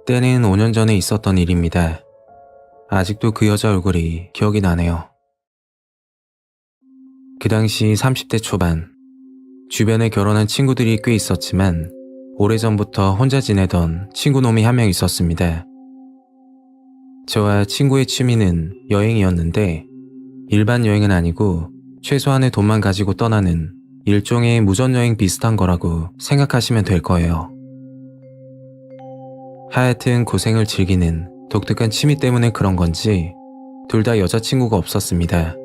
때는 5년 전에 있었던 일입니다. 아직도 그 여자 얼굴이 기억이 나네요. 그 당시 30대 초반, 주변에 결혼한 친구들이 꽤 있었지만 오래전부터 혼자 지내던 친구놈이 한 명 있었습니다. 저와 친구의 취미는 여행이었는데 일반 여행은 아니고 최소한의 돈만 가지고 떠나는 일종의 무전여행 비슷한 거라고 생각하시면 될 거예요. 하여튼 고생을 즐기는 독특한 취미 때문에 그런 건지 둘 다 여자친구가 없었습니다.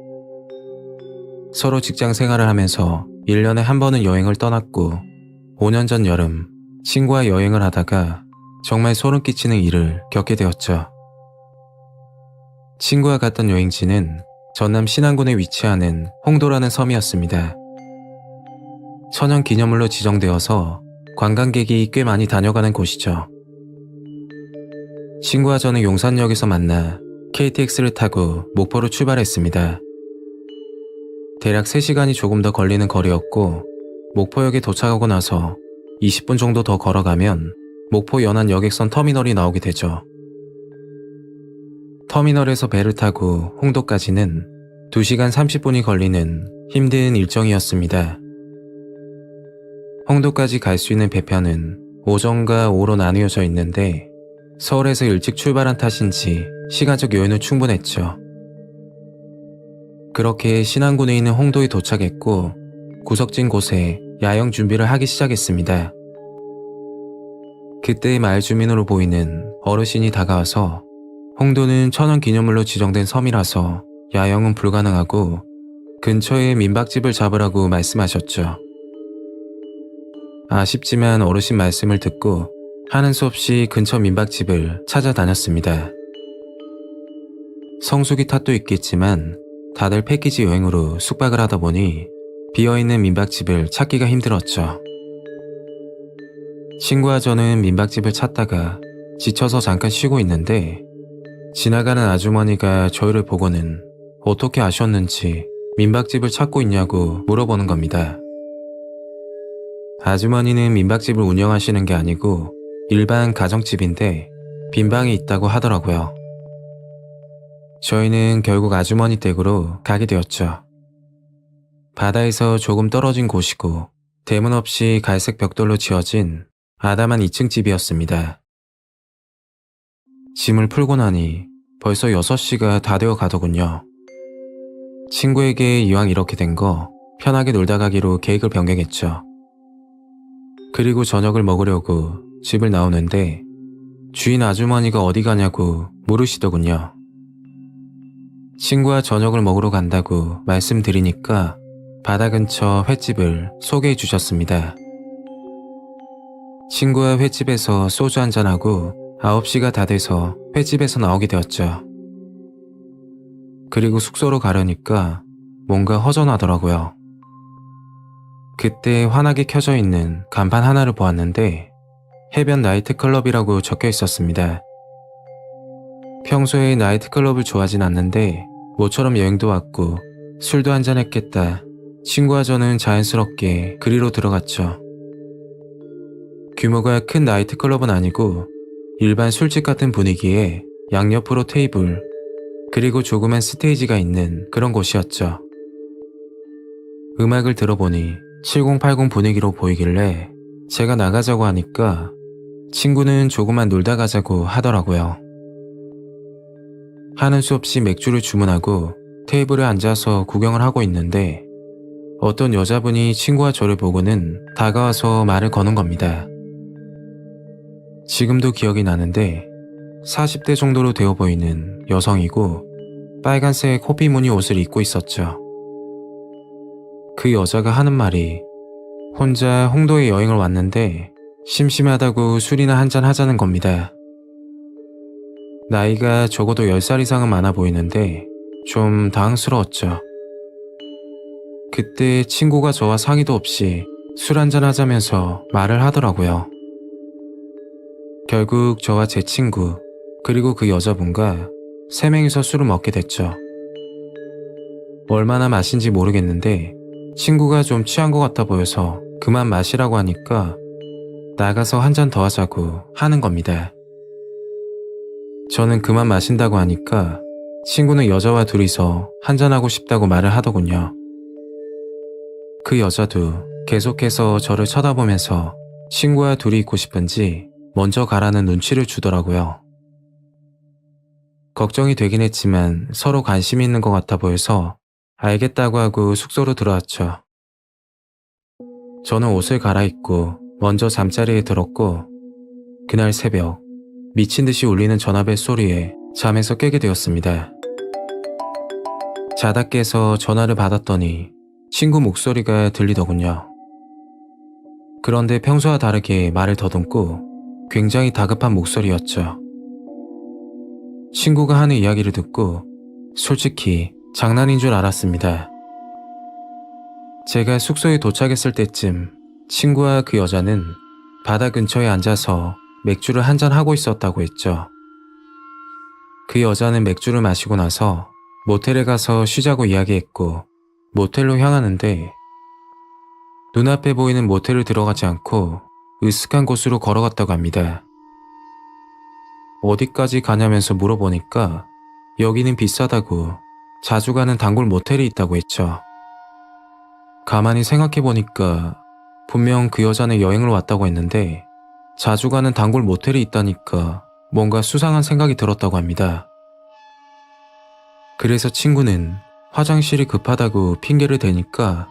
서로 직장 생활을 하면서 1년에 한 번은 여행을 떠났고 5년 전 여름 친구와 여행을 하다가 정말 소름 끼치는 일을 겪게 되었죠. 친구와 갔던 여행지는 전남 신안군에 위치하는 홍도라는 섬이었습니다. 천연기념물로 지정되어서 관광객이 꽤 많이 다녀가는 곳이죠. 친구와 저는 용산역에서 만나 KTX를 타고 목포로 출발했습니다. 대략 3시간이 조금 더 걸리는 거리였고 목포역에 도착하고 나서 20분 정도 더 걸어가면 목포 연안 여객선 터미널이 나오게 되죠. 터미널에서 배를 타고 홍도까지는 2시간 30분이 걸리는 힘든 일정이었습니다. 홍도까지 갈 수 있는 배편은 오전과 오후로 나뉘어져 있는데 서울에서 일찍 출발한 탓인지 시간적 여유는 충분했죠. 그렇게 신안군에 있는 홍도에 도착했고 구석진 곳에 야영 준비를 하기 시작했습니다. 그때 마을 주민으로 보이는 어르신이 다가와서 홍도는 천연기념물로 지정된 섬이라서 야영은 불가능하고 근처에 민박집을 잡으라고 말씀하셨죠. 아쉽지만 어르신 말씀을 듣고 하는 수 없이 근처 민박집을 찾아다녔습니다. 성수기 탓도 있겠지만 다들 패키지 여행으로 숙박을 하다 보니 비어있는 민박집을 찾기가 힘들었죠. 친구와 저는 민박집을 찾다가 지쳐서 잠깐 쉬고 있는데 지나가는 아주머니가 저희를 보고는 어떻게 아셨는지 민박집을 찾고 있냐고 물어보는 겁니다. 아주머니는 민박집을 운영하시는 게 아니고 일반 가정집인데 빈방이 있다고 하더라고요. 저희는 결국 아주머니 댁으로 가게 되었죠. 바다에서 조금 떨어진 곳이고 대문 없이 갈색 벽돌로 지어진 아담한 2층 집이었습니다. 짐을 풀고 나니 벌써 6시가 다 되어 가더군요. 친구에게 이왕 이렇게 된 거 편하게 놀다 가기로 계획을 변경했죠. 그리고 저녁을 먹으려고 집을 나오는데 주인 아주머니가 어디 가냐고 물으시더군요. 친구와 저녁을 먹으러 간다고 말씀드리니까 바다 근처 횟집을 소개해 주셨습니다. 친구와 횟집에서 소주 한잔하고 9시가 다 돼서 횟집에서 나오게 되었죠. 그리고 숙소로 가려니까 뭔가 허전하더라고요. 그때 환하게 켜져 있는 간판 하나를 보았는데 해변 나이트클럽이라고 적혀 있었습니다. 평소에 나이트클럽을 좋아하진 않는데 모처럼 여행도 왔고 술도 한잔했겠다. 친구와 저는 자연스럽게 그리로 들어갔죠. 규모가 큰 나이트클럽은 아니고 일반 술집 같은 분위기에 양옆으로 테이블 그리고 조그만 스테이지가 있는 그런 곳이었죠. 음악을 들어보니 7080 분위기로 보이길래 제가 나가자고 하니까 친구는 조금만 놀다 가자고 하더라고요. 하는 수 없이 맥주를 주문하고 테이블에 앉아서 구경을 하고 있는데 어떤 여자분이 친구와 저를 보고는 다가와서 말을 거는 겁니다. 지금도 기억이 나는데 40대 정도로 되어 보이는 여성이고 빨간색 호피 무늬 옷을 입고 있었죠. 그 여자가 하는 말이 혼자 홍도에 여행을 왔는데 심심하다고 술이나 한잔 하자는 겁니다. 나이가 적어도 10살 이상은 많아 보이는데 좀 당황스러웠죠. 그때 친구가 저와 상의도 없이 술 한잔 하자면서 말을 하더라고요. 결국 저와 제 친구 그리고 그 여자분과 3명이서 술을 먹게 됐죠. 얼마나 마신지 모르겠는데 친구가 좀 취한 것 같아 보여서 그만 마시라고 하니까 나가서 한 잔 더 하자고 하는 겁니다. 저는 그만 마신다고 하니까 친구는 여자와 둘이서 한잔하고 싶다고 말을 하더군요. 그 여자도 계속해서 저를 쳐다보면서 친구와 둘이 있고 싶은지 먼저 가라는 눈치를 주더라고요. 걱정이 되긴 했지만 서로 관심이 있는 것 같아 보여서 알겠다고 하고 숙소로 들어왔죠. 저는 옷을 갈아입고 먼저 잠자리에 들었고 그날 새벽 미친 듯이 울리는 전화벨 소리에 잠에서 깨게 되었습니다. 자다 깨서 전화를 받았더니 친구 목소리가 들리더군요. 그런데 평소와 다르게 말을 더듬고 굉장히 다급한 목소리였죠. 친구가 하는 이야기를 듣고 솔직히 장난인 줄 알았습니다. 제가 숙소에 도착했을 때쯤 친구와 그 여자는 바다 근처에 앉아서 맥주를 한잔 하고 있었다고 했죠. 그 여자는 맥주를 마시고 나서 모텔에 가서 쉬자고 이야기했고 모텔로 향하는데 눈앞에 보이는 모텔을 들어가지 않고 으슥한 곳으로 걸어갔다고 합니다. 어디까지 가냐면서 물어보니까 여기는 비싸다고 자주 가는 단골 모텔이 있다고 했죠. 가만히 생각해보니까 분명 그 여자는 여행을 왔다고 했는데 자주 가는 단골 모텔이 있다니까 뭔가 수상한 생각이 들었다고 합니다. 그래서 친구는 화장실이 급하다고 핑계를 대니까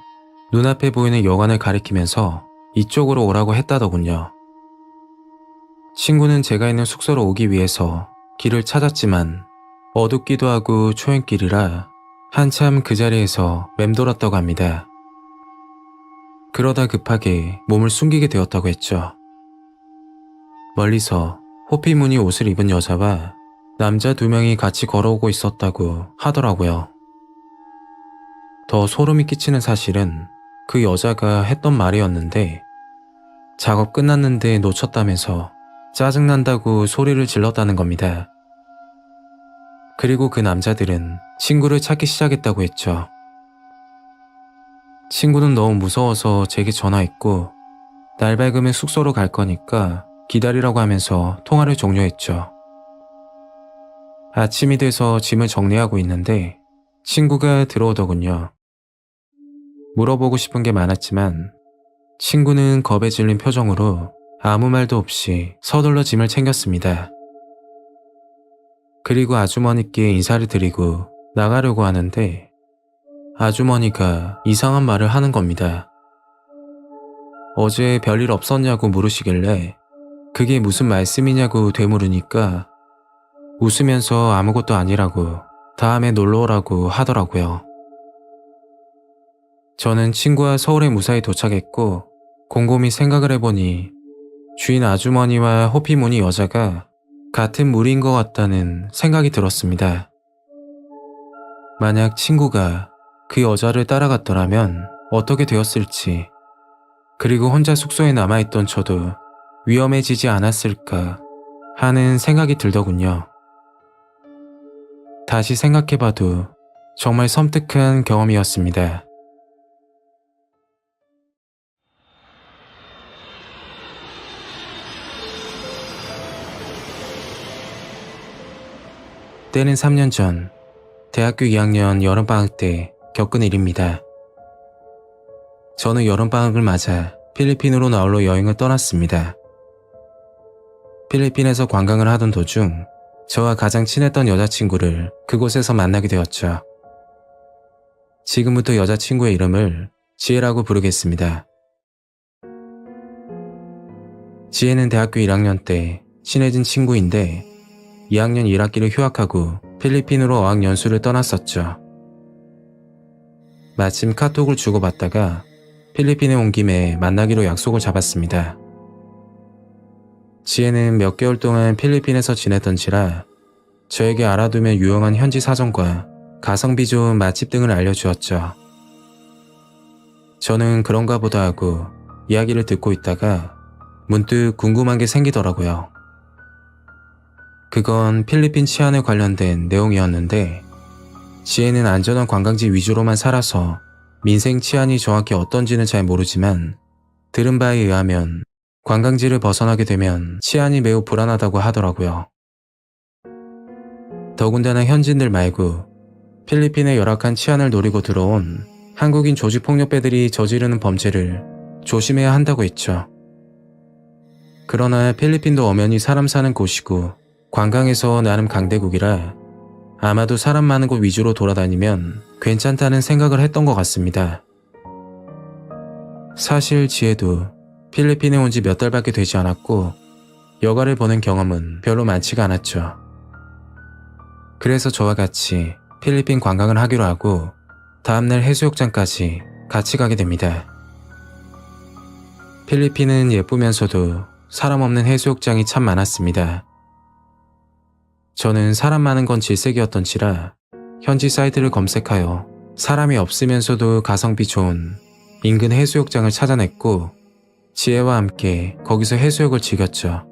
눈앞에 보이는 여관을 가리키면서 이쪽으로 오라고 했다더군요. 친구는 제가 있는 숙소로 오기 위해서 길을 찾았지만 어둡기도 하고 초행길이라 한참 그 자리에서 맴돌았다고 합니다. 그러다 급하게 몸을 숨기게 되었다고 했죠. 멀리서 호피 무늬 옷을 입은 여자와 남자 2명이 같이 걸어오고 있었다고 하더라고요. 더 소름이 끼치는 사실은 그 여자가 했던 말이었는데 작업 끝났는데 놓쳤다면서 짜증난다고 소리를 질렀다는 겁니다. 그리고 그 남자들은 친구를 찾기 시작했다고 했죠. 친구는 너무 무서워서 제게 전화했고 날 밝으면 숙소로 갈 거니까 기다리라고 하면서 통화를 종료했죠. 아침이 돼서 짐을 정리하고 있는데 친구가 들어오더군요. 물어보고 싶은 게 많았지만 친구는 겁에 질린 표정으로 아무 말도 없이 서둘러 짐을 챙겼습니다. 그리고 아주머니께 인사를 드리고 나가려고 하는데 아주머니가 이상한 말을 하는 겁니다. 어제 별일 없었냐고 물으시길래 그게 무슨 말씀이냐고 되물으니까 웃으면서 아무것도 아니라고 다음에 놀러오라고 하더라고요. 저는 친구와 서울에 무사히 도착했고 곰곰이 생각을 해보니 주인 아주머니와 호피무늬 여자가 같은 무리인 것 같다는 생각이 들었습니다. 만약 친구가 그 여자를 따라갔더라면 어떻게 되었을지, 그리고 혼자 숙소에 남아있던 저도 위험해지지 않았을까 하는 생각이 들더군요. 다시 생각해봐도 정말 섬뜩한 경험이었습니다. 때는 3년 전 대학교 2학년 여름방학 때 겪은 일입니다. 저는 여름방학을 맞아 필리핀으로 나홀로 여행을 떠났습니다. 필리핀에서 관광을 하던 도중 저와 가장 친했던 여자친구를 그곳에서 만나게 되었죠. 지금부터 여자친구의 이름을 지혜라고 부르겠습니다. 지혜는 대학교 1학년 때 친해진 친구인데 2학년 1학기를 휴학하고 필리핀으로 어학연수를 떠났었죠. 마침 카톡을 주고받다가 필리핀에 온 김에 만나기로 약속을 잡았습니다. 지혜는 몇 개월 동안 필리핀에서 지내던지라 저에게 알아두면 유용한 현지 사정과 가성비 좋은 맛집 등을 알려주었죠. 저는 그런가 보다 하고 이야기를 듣고 있다가 문득 궁금한 게 생기더라고요. 그건 필리핀 치안에 관련된 내용이었는데 지혜는 안전한 관광지 위주로만 살아서 민생 치안이 정확히 어떤지는 잘 모르지만 들은 바에 의하면 관광지를 벗어나게 되면 치안이 매우 불안하다고 하더라고요. 더군다나 현지인들 말고 필리핀의 열악한 치안을 노리고 들어온 한국인 조직폭력배들이 저지르는 범죄를 조심해야 한다고 했죠. 그러나 필리핀도 엄연히 사람 사는 곳이고 관광에서 나름 강대국이라 아마도 사람 많은 곳 위주로 돌아다니면 괜찮다는 생각을 했던 것 같습니다. 사실 지혜도 필리핀에 온 지 몇 달밖에 되지 않았고 여가를 보는 경험은 별로 많지가 않았죠. 그래서 저와 같이 필리핀 관광을 하기로 하고 다음날 해수욕장까지 같이 가게 됩니다. 필리핀은 예쁘면서도 사람 없는 해수욕장이 참 많았습니다. 저는 사람 많은 건 질색이었던지라 현지 사이트를 검색하여 사람이 없으면서도 가성비 좋은 인근 해수욕장을 찾아냈고 지혜와 함께 거기서 해수욕을 즐겼죠.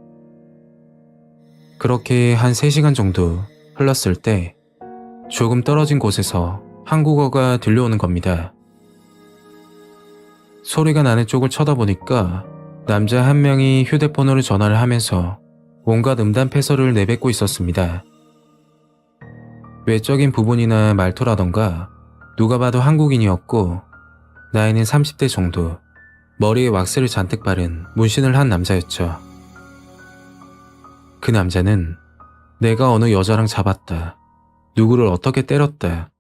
그렇게 한 3시간 정도 흘렀을 때 조금 떨어진 곳에서 한국어가 들려오는 겁니다. 소리가 나는 쪽을 쳐다보니까 남자 한 명이 휴대폰으로 전화를 하면서 온갖 음담패설을 내뱉고 있었습니다. 외적인 부분이나 말투라던가 누가 봐도 한국인이었고 나이는 30대 정도, 머리에 왁스를 잔뜩 바른 문신을 한 남자였죠. 그 남자는 내가 어느 여자랑 잡았다, 누구를 어떻게 때렸다,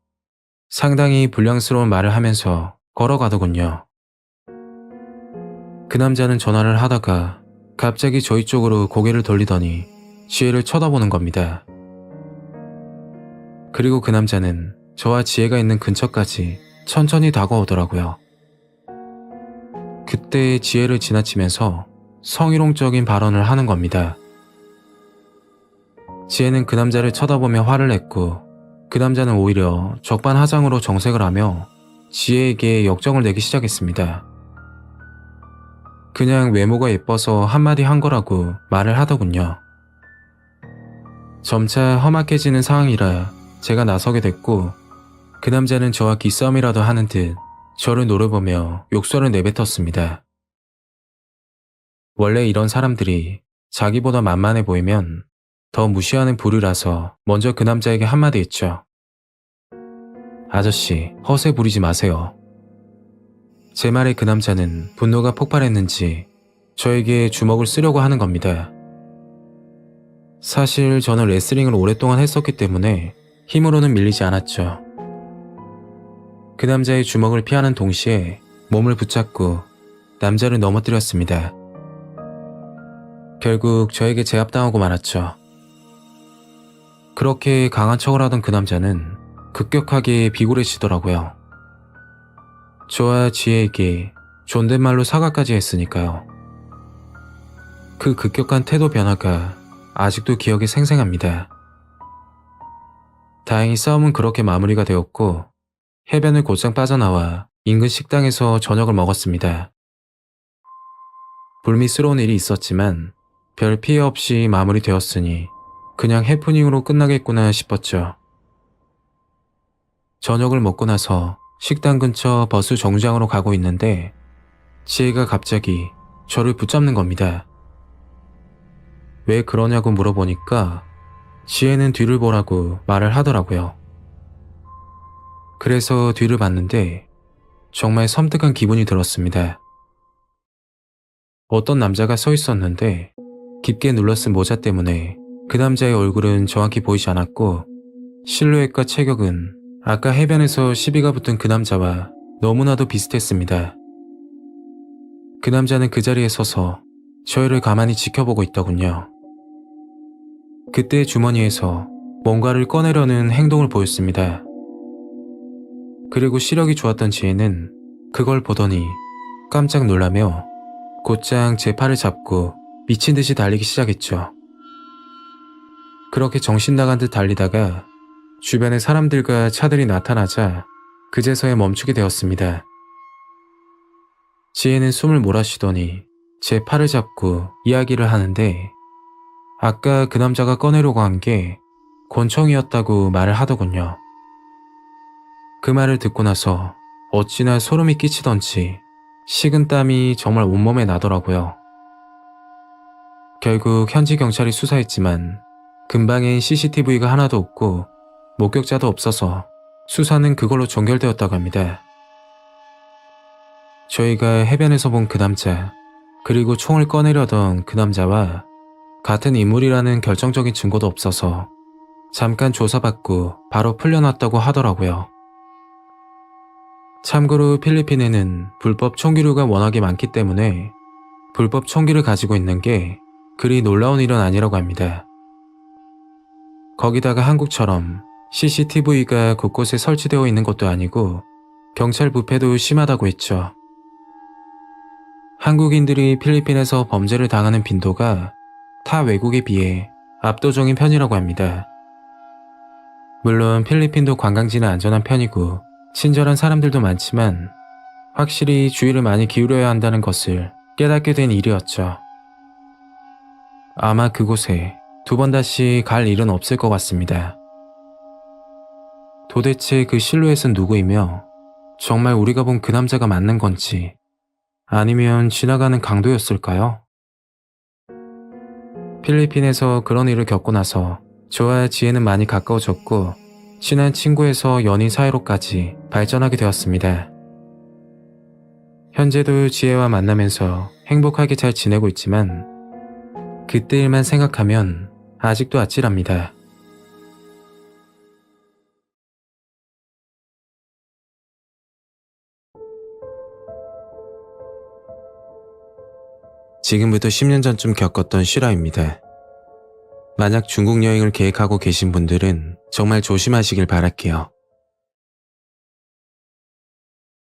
상당히 불량스러운 말을 하면서 걸어가더군요. 그 남자는 전화를 하다가 갑자기 저희 쪽으로 고개를 돌리더니 지혜를 쳐다보는 겁니다. 그리고 그 남자는 저와 지혜가 있는 근처까지 천천히 다가오더라고요. 그때 지혜를 지나치면서 성희롱적인 발언을 하는 겁니다. 지혜는 그 남자를 쳐다보며 화를 냈고 그 남자는 오히려 적반하장으로 정색을 하며 지혜에게 역정을 내기 시작했습니다. 그냥 외모가 예뻐서 한마디 한 거라고 말을 하더군요. 점차 험악해지는 상황이라 제가 나서게 됐고 그 남자는 저와 기싸움이라도 하는 듯 저를 노려보며 욕설을 내뱉었습니다. 원래 이런 사람들이 자기보다 만만해 보이면 더 무시하는 부류라서 먼저 그 남자에게 한마디 했죠. 아저씨, 허세 부리지 마세요. 제 말에 그 남자는 분노가 폭발했는지 저에게 주먹을 쓰려고 하는 겁니다. 사실 저는 레슬링을 오랫동안 했었기 때문에 힘으로는 밀리지 않았죠. 그 남자의 주먹을 피하는 동시에 몸을 붙잡고 남자를 넘어뜨렸습니다. 결국 저에게 제압당하고 말았죠. 그렇게 강한 척을 하던 그 남자는 급격하게 비굴해지더라고요. 저와 지혜에게 존댓말로 사과까지 했으니까요. 그 급격한 태도 변화가 아직도 기억에 생생합니다. 다행히 싸움은 그렇게 마무리가 되었고 해변을 곧장 빠져나와 인근 식당에서 저녁을 먹었습니다. 불미스러운 일이 있었지만 별 피해 없이 마무리되었으니 그냥 해프닝으로 끝나겠구나 싶었죠. 저녁을 먹고 나서 식당 근처 버스 정류장으로 가고 있는데 지혜가 갑자기 저를 붙잡는 겁니다. 왜 그러냐고 물어보니까 지혜는 뒤를 보라고 말을 하더라고요. 그래서 뒤를 봤는데 정말 섬뜩한 기분이 들었습니다. 어떤 남자가 서 있었는데 깊게 눌러쓴 모자 때문에 그 남자의 얼굴은 정확히 보이지 않았고 실루엣과 체격은 아까 해변에서 시비가 붙은 그 남자와 너무나도 비슷했습니다. 그 남자는 그 자리에 서서 저희를 가만히 지켜보고 있더군요. 그때 주머니에서 뭔가를 꺼내려는 행동을 보였습니다. 그리고 시력이 좋았던 지혜는 그걸 보더니 깜짝 놀라며 곧장 제 팔을 잡고 미친 듯이 달리기 시작했죠. 그렇게 정신 나간 듯 달리다가 주변에 사람들과 차들이 나타나자 그제서야 멈추게 되었습니다. 지혜는 숨을 몰아쉬더니 제 팔을 잡고 이야기를 하는데 아까 그 남자가 꺼내려고 한 게 권총이었다고 말을 하더군요. 그 말을 듣고 나서 어찌나 소름이 끼치던지 식은땀이 정말 온몸에 나더라고요. 결국 현지 경찰이 수사했지만 근방엔 CCTV가 하나도 없고 목격자도 없어서 수사는 그걸로 종결되었다고 합니다. 저희가 해변에서 본 그 남자, 그리고 총을 꺼내려던 그 남자와 같은 인물이라는 결정적인 증거도 없어서 잠깐 조사받고 바로 풀려났다고 하더라고요. 참고로 필리핀에는 불법 총기류가 워낙에 많기 때문에 불법 총기를 가지고 있는 게 그리 놀라운 일은 아니라고 합니다. 거기다가 한국처럼 CCTV가 곳곳에 설치되어 있는 것도 아니고 경찰 부패도 심하다고 했죠. 한국인들이 필리핀에서 범죄를 당하는 빈도가 타 외국에 비해 압도적인 편이라고 합니다. 물론 필리핀도 관광지는 안전한 편이고 친절한 사람들도 많지만 확실히 주의를 많이 기울여야 한다는 것을 깨닫게 된 일이었죠. 아마 그곳에 두 번 다시 갈 일은 없을 것 같습니다. 도대체 그 실루엣은 누구이며 정말 우리가 본 그 남자가 맞는 건지 아니면 지나가는 강도였을까요? 필리핀에서 그런 일을 겪고 나서 저와 지혜는 많이 가까워졌고 친한 친구에서 연인 사이로까지 발전하게 되었습니다. 현재도 지혜와 만나면서 행복하게 잘 지내고 있지만 그때 일만 생각하면 아직도 아찔합니다. 지금부터 10년 전쯤 겪었던 실화입니다. 만약 중국 여행을 계획하고 계신 분들은 정말 조심하시길 바랄게요.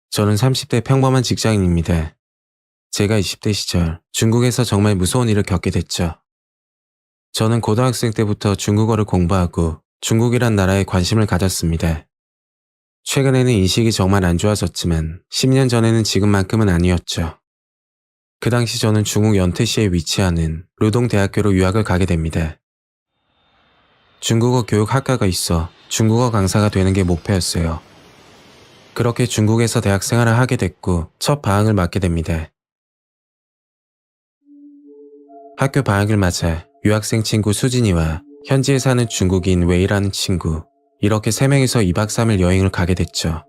저는 30대 평범한 직장인입니다. 제가 20대 시절 중국에서 정말 무서운 일을 겪게 됐죠. 저는 고등학생 때부터 중국어를 공부하고 중국이란 나라에 관심을 가졌습니다. 최근에는 인식이 정말 안 좋아졌지만 10년 전에는 지금만큼은 아니었죠. 그 당시 저는 중국 연태시에 위치하는 루동대학교로 유학을 가게 됩니다. 중국어 교육 학과가 있어 중국어 강사가 되는 게 목표였어요. 그렇게 중국에서 대학 생활을 하게 됐고 첫 방학을 맞게 됩니다. 학교 방학을 맞아 유학생 친구 수진이와 현지에 사는 중국인 웨이라는 친구, 이렇게 3명이서 2박 3일 여행을 가게 됐죠.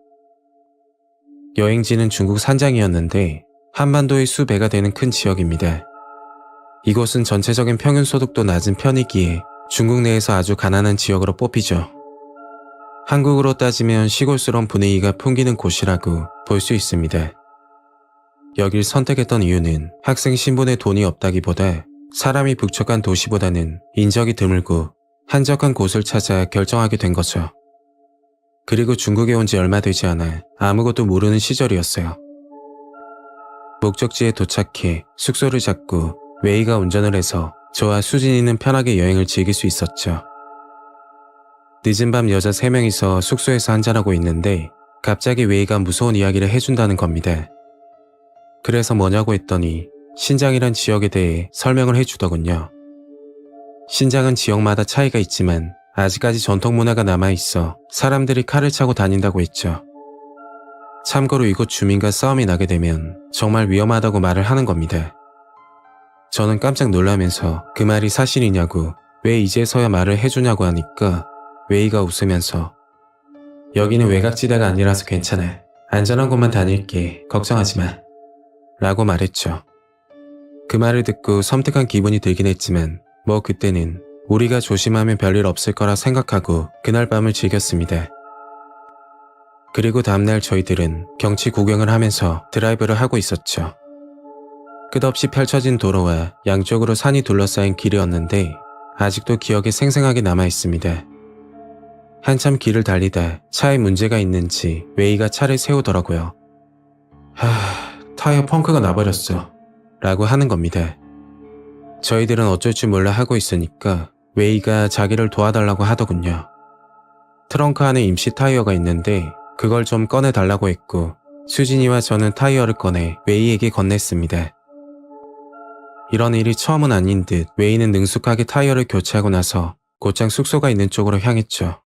여행지는 중국 산장이었는데 한반도의 수배가 되는 큰 지역입니다. 이곳은 전체적인 평균 소득도 낮은 편이기에 중국 내에서 아주 가난한 지역으로 뽑히죠. 한국으로 따지면 시골스러운 분위기가 풍기는 곳이라고 볼 수 있습니다. 여길 선택했던 이유는 학생 신분에 돈이 없다기보다 사람이 북적한 도시보다는 인적이 드물고 한적한 곳을 찾아 결정하게 된 거죠. 그리고 중국에 온 지 얼마 되지 않아 아무것도 모르는 시절이었어요. 목적지에 도착해 숙소를 잡고 웨이가 운전을 해서 저와 수진이는 편하게 여행을 즐길 수 있었죠. 늦은 밤 여자 3명이서 숙소에서 한잔하고 있는데 갑자기 웨이가 무서운 이야기를 해준다는 겁니다. 그래서 뭐냐고 했더니 신장이란 지역에 대해 설명을 해주더군요. 신장은 지역마다 차이가 있지만 아직까지 전통 문화가 남아있어 사람들이 칼을 차고 다닌다고 했죠. 참고로 이곳 주민과 싸움이 나게 되면 정말 위험하다고 말을 하는 겁니다. 저는 깜짝 놀라면서 그 말이 사실이냐고 왜 이제서야 말을 해주냐고 하니까 웨이가 웃으면서 여기는 외곽지대가 아니라서 괜찮아. 안전한 곳만 다닐게. 걱정하지 마. 라고 말했죠. 그 말을 듣고 섬뜩한 기분이 들긴 했지만 뭐 그때는 우리가 조심하면 별일 없을 거라 생각하고 그날 밤을 즐겼습니다. 그리고 다음날 저희들은 경치 구경을 하면서 드라이브를 하고 있었죠. 끝없이 펼쳐진 도로와 양쪽으로 산이 둘러싸인 길이었는데 아직도 기억에 생생하게 남아있습니다. 한참 길을 달리다 차에 문제가 있는지 웨이가 차를 세우더라고요. 타이어 펑크가 나버렸어. 라고 하는 겁니다. 저희들은 어쩔 줄 몰라 하고 있으니까 웨이가 자기를 도와달라고 하더군요. 트렁크 안에 임시 타이어가 있는데 그걸 좀 꺼내달라고 했고 수진이와 저는 타이어를 꺼내 웨이에게 건넸습니다. 이런 일이 처음은 아닌 듯 웨이는 능숙하게 타이어를 교체하고 나서 곧장 숙소가 있는 쪽으로 향했죠.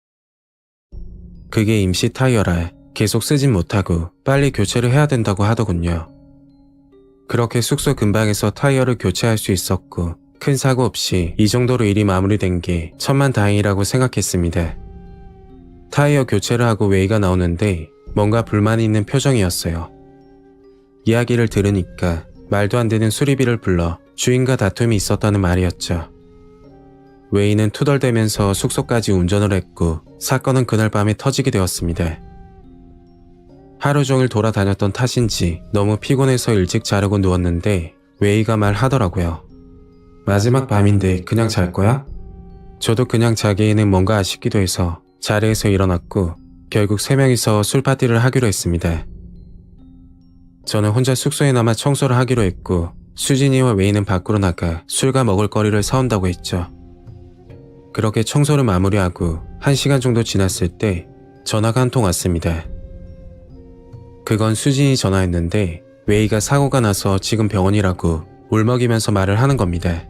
그게 임시 타이어라 계속 쓰진 못하고 빨리 교체를 해야 된다고 하더군요. 그렇게 숙소 근방에서 타이어를 교체할 수 있었고 큰 사고 없이 이 정도로 일이 마무리된 게 천만다행이라고 생각했습니다. 타이어 교체를 하고 웨이가 나오는데 뭔가 불만이 있는 표정이었어요. 이야기를 들으니까 말도 안 되는 수리비를 불러 주인과 다툼이 있었다는 말이었죠. 웨이는 투덜대면서 숙소까지 운전을 했고 사건은 그날 밤에 터지게 되었습니다. 하루 종일 돌아다녔던 탓인지 너무 피곤해서 일찍 자려고 누웠는데 웨이가 말하더라고요. 마지막 밤인데 그냥 잘 거야? 저도 그냥 자기에는 뭔가 아쉽기도 해서 자리에서 일어났고 결국 3명이서 술 파티를 하기로 했습니다. 저는 혼자 숙소에 남아 청소를 하기로 했고 수진이와 웨이는 밖으로 나가 술과 먹을 거리를 사온다고 했죠. 그렇게 청소를 마무리하고 1시간 정도 지났을 때 전화가 한 통 왔습니다. 그건 수진이 전화했는데 웨이가 사고가 나서 지금 병원이라고 울먹이면서 말을 하는 겁니다.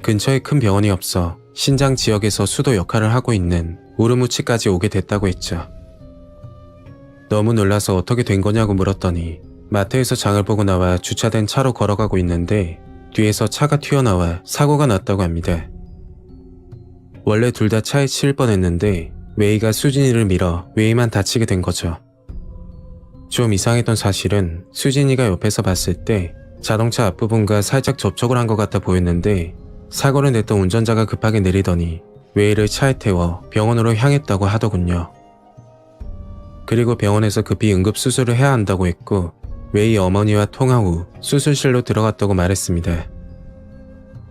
근처에 큰 병원이 없어 신장 지역에서 수도 역할을 하고 있는 우르무치까지 오게 됐다고 했죠. 너무 놀라서 어떻게 된 거냐고 물었더니 마트에서 장을 보고 나와 주차된 차로 걸어가고 있는데 뒤에서 차가 튀어나와 사고가 났다고 합니다. 원래 둘 다 차에 치일 뻔했는데 웨이가 수진이를 밀어 웨이만 다치게 된 거죠. 좀 이상했던 사실은 수진이가 옆에서 봤을 때 자동차 앞부분과 살짝 접촉을 한 것 같아 보였는데 사고를 냈던 운전자가 급하게 내리더니 웨이를 차에 태워 병원으로 향했다고 하더군요. 그리고 병원에서 급히 응급수술을 해야 한다고 했고 웨이 어머니와 통화 후 수술실로 들어갔다고 말했습니다.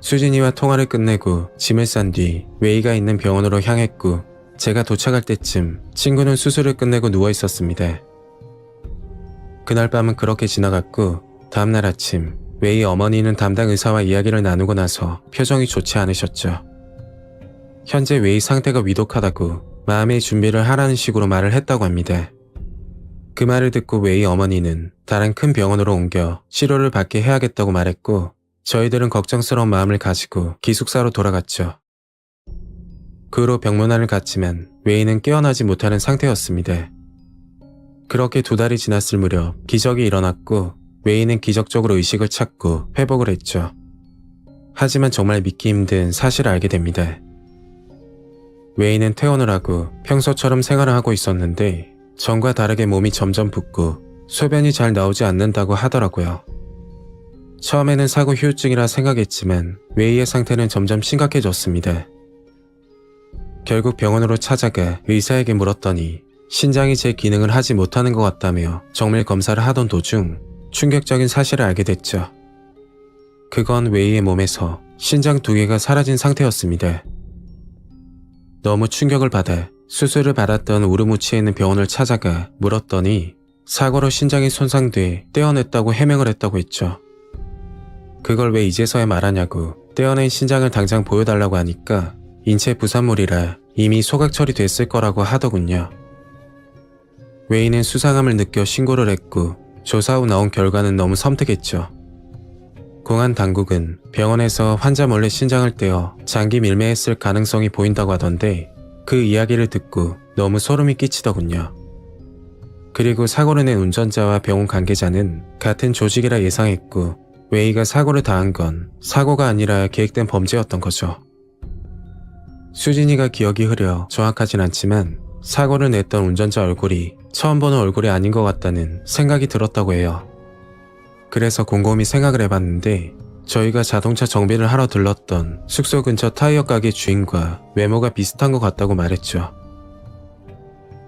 수진이와 통화를 끝내고 짐을 싼 뒤 웨이가 있는 병원으로 향했고 제가 도착할 때쯤 친구는 수술을 끝내고 누워 있었습니다. 그날 밤은 그렇게 지나갔고 다음날 아침 웨이 어머니는 담당 의사와 이야기를 나누고 나서 표정이 좋지 않으셨죠. 현재 웨이 상태가 위독하다고 마음의 준비를 하라는 식으로 말을 했다고 합니다. 그 말을 듣고 웨이 어머니는 다른 큰 병원으로 옮겨 치료를 받게 해야겠다고 말했고 저희들은 걱정스러운 마음을 가지고 기숙사로 돌아갔죠. 그 후로 병문안을 갔지만 웨이는 깨어나지 못하는 상태였습니다. 그렇게 2달이 지났을 무렵 기적이 일어났고 웨이는 기적적으로 의식을 찾고 회복을 했죠. 하지만 정말 믿기 힘든 사실을 알게 됩니다. 웨이는 퇴원을 하고 평소처럼 생활을 하고 있었는데 전과 다르게 몸이 점점 붓고 소변이 잘 나오지 않는다고 하더라고요. 처음에는 사고 후유증이라 생각했지만 웨이의 상태는 점점 심각해졌습니다. 결국 병원으로 찾아가 의사에게 물었더니 신장이 제 기능을 하지 못하는 것 같다며 정밀 검사를 하던 도중 충격적인 사실을 알게 됐죠. 그건 웨이의 몸에서 신장 2개가 사라진 상태였습니다. 너무 충격을 받아 수술을 받았던 우르무치에 있는 병원을 찾아가 물었더니 사고로 신장이 손상돼 떼어냈다고 해명을 했다고 했죠. 그걸 왜 이제서야 말하냐고 떼어낸 신장을 당장 보여달라고 하니까 인체 부산물이라 이미 소각 처리됐을 거라고 하더군요. 웨이는 수상함을 느껴 신고를 했고 조사 후 나온 결과는 너무 섬뜩했죠. 공안 당국은 병원에서 환자 몰래 신장을 떼어 장기 밀매했을 가능성이 보인다고 하던데 그 이야기를 듣고 너무 소름이 끼치더군요. 그리고 사고를 낸 운전자와 병원 관계자는 같은 조직이라 예상했고 웨이가 사고를 당한 건 사고가 아니라 계획된 범죄였던 거죠. 수진이가 기억이 흐려 정확하진 않지만 사고를 냈던 운전자 얼굴이 처음 보는 얼굴이 아닌 것 같다는 생각이 들었다고 해요. 그래서 곰곰이 생각을 해봤는데 저희가 자동차 정비를 하러 들렀던 숙소 근처 타이어 가게 주인과 외모가 비슷한 것 같다고 말했죠.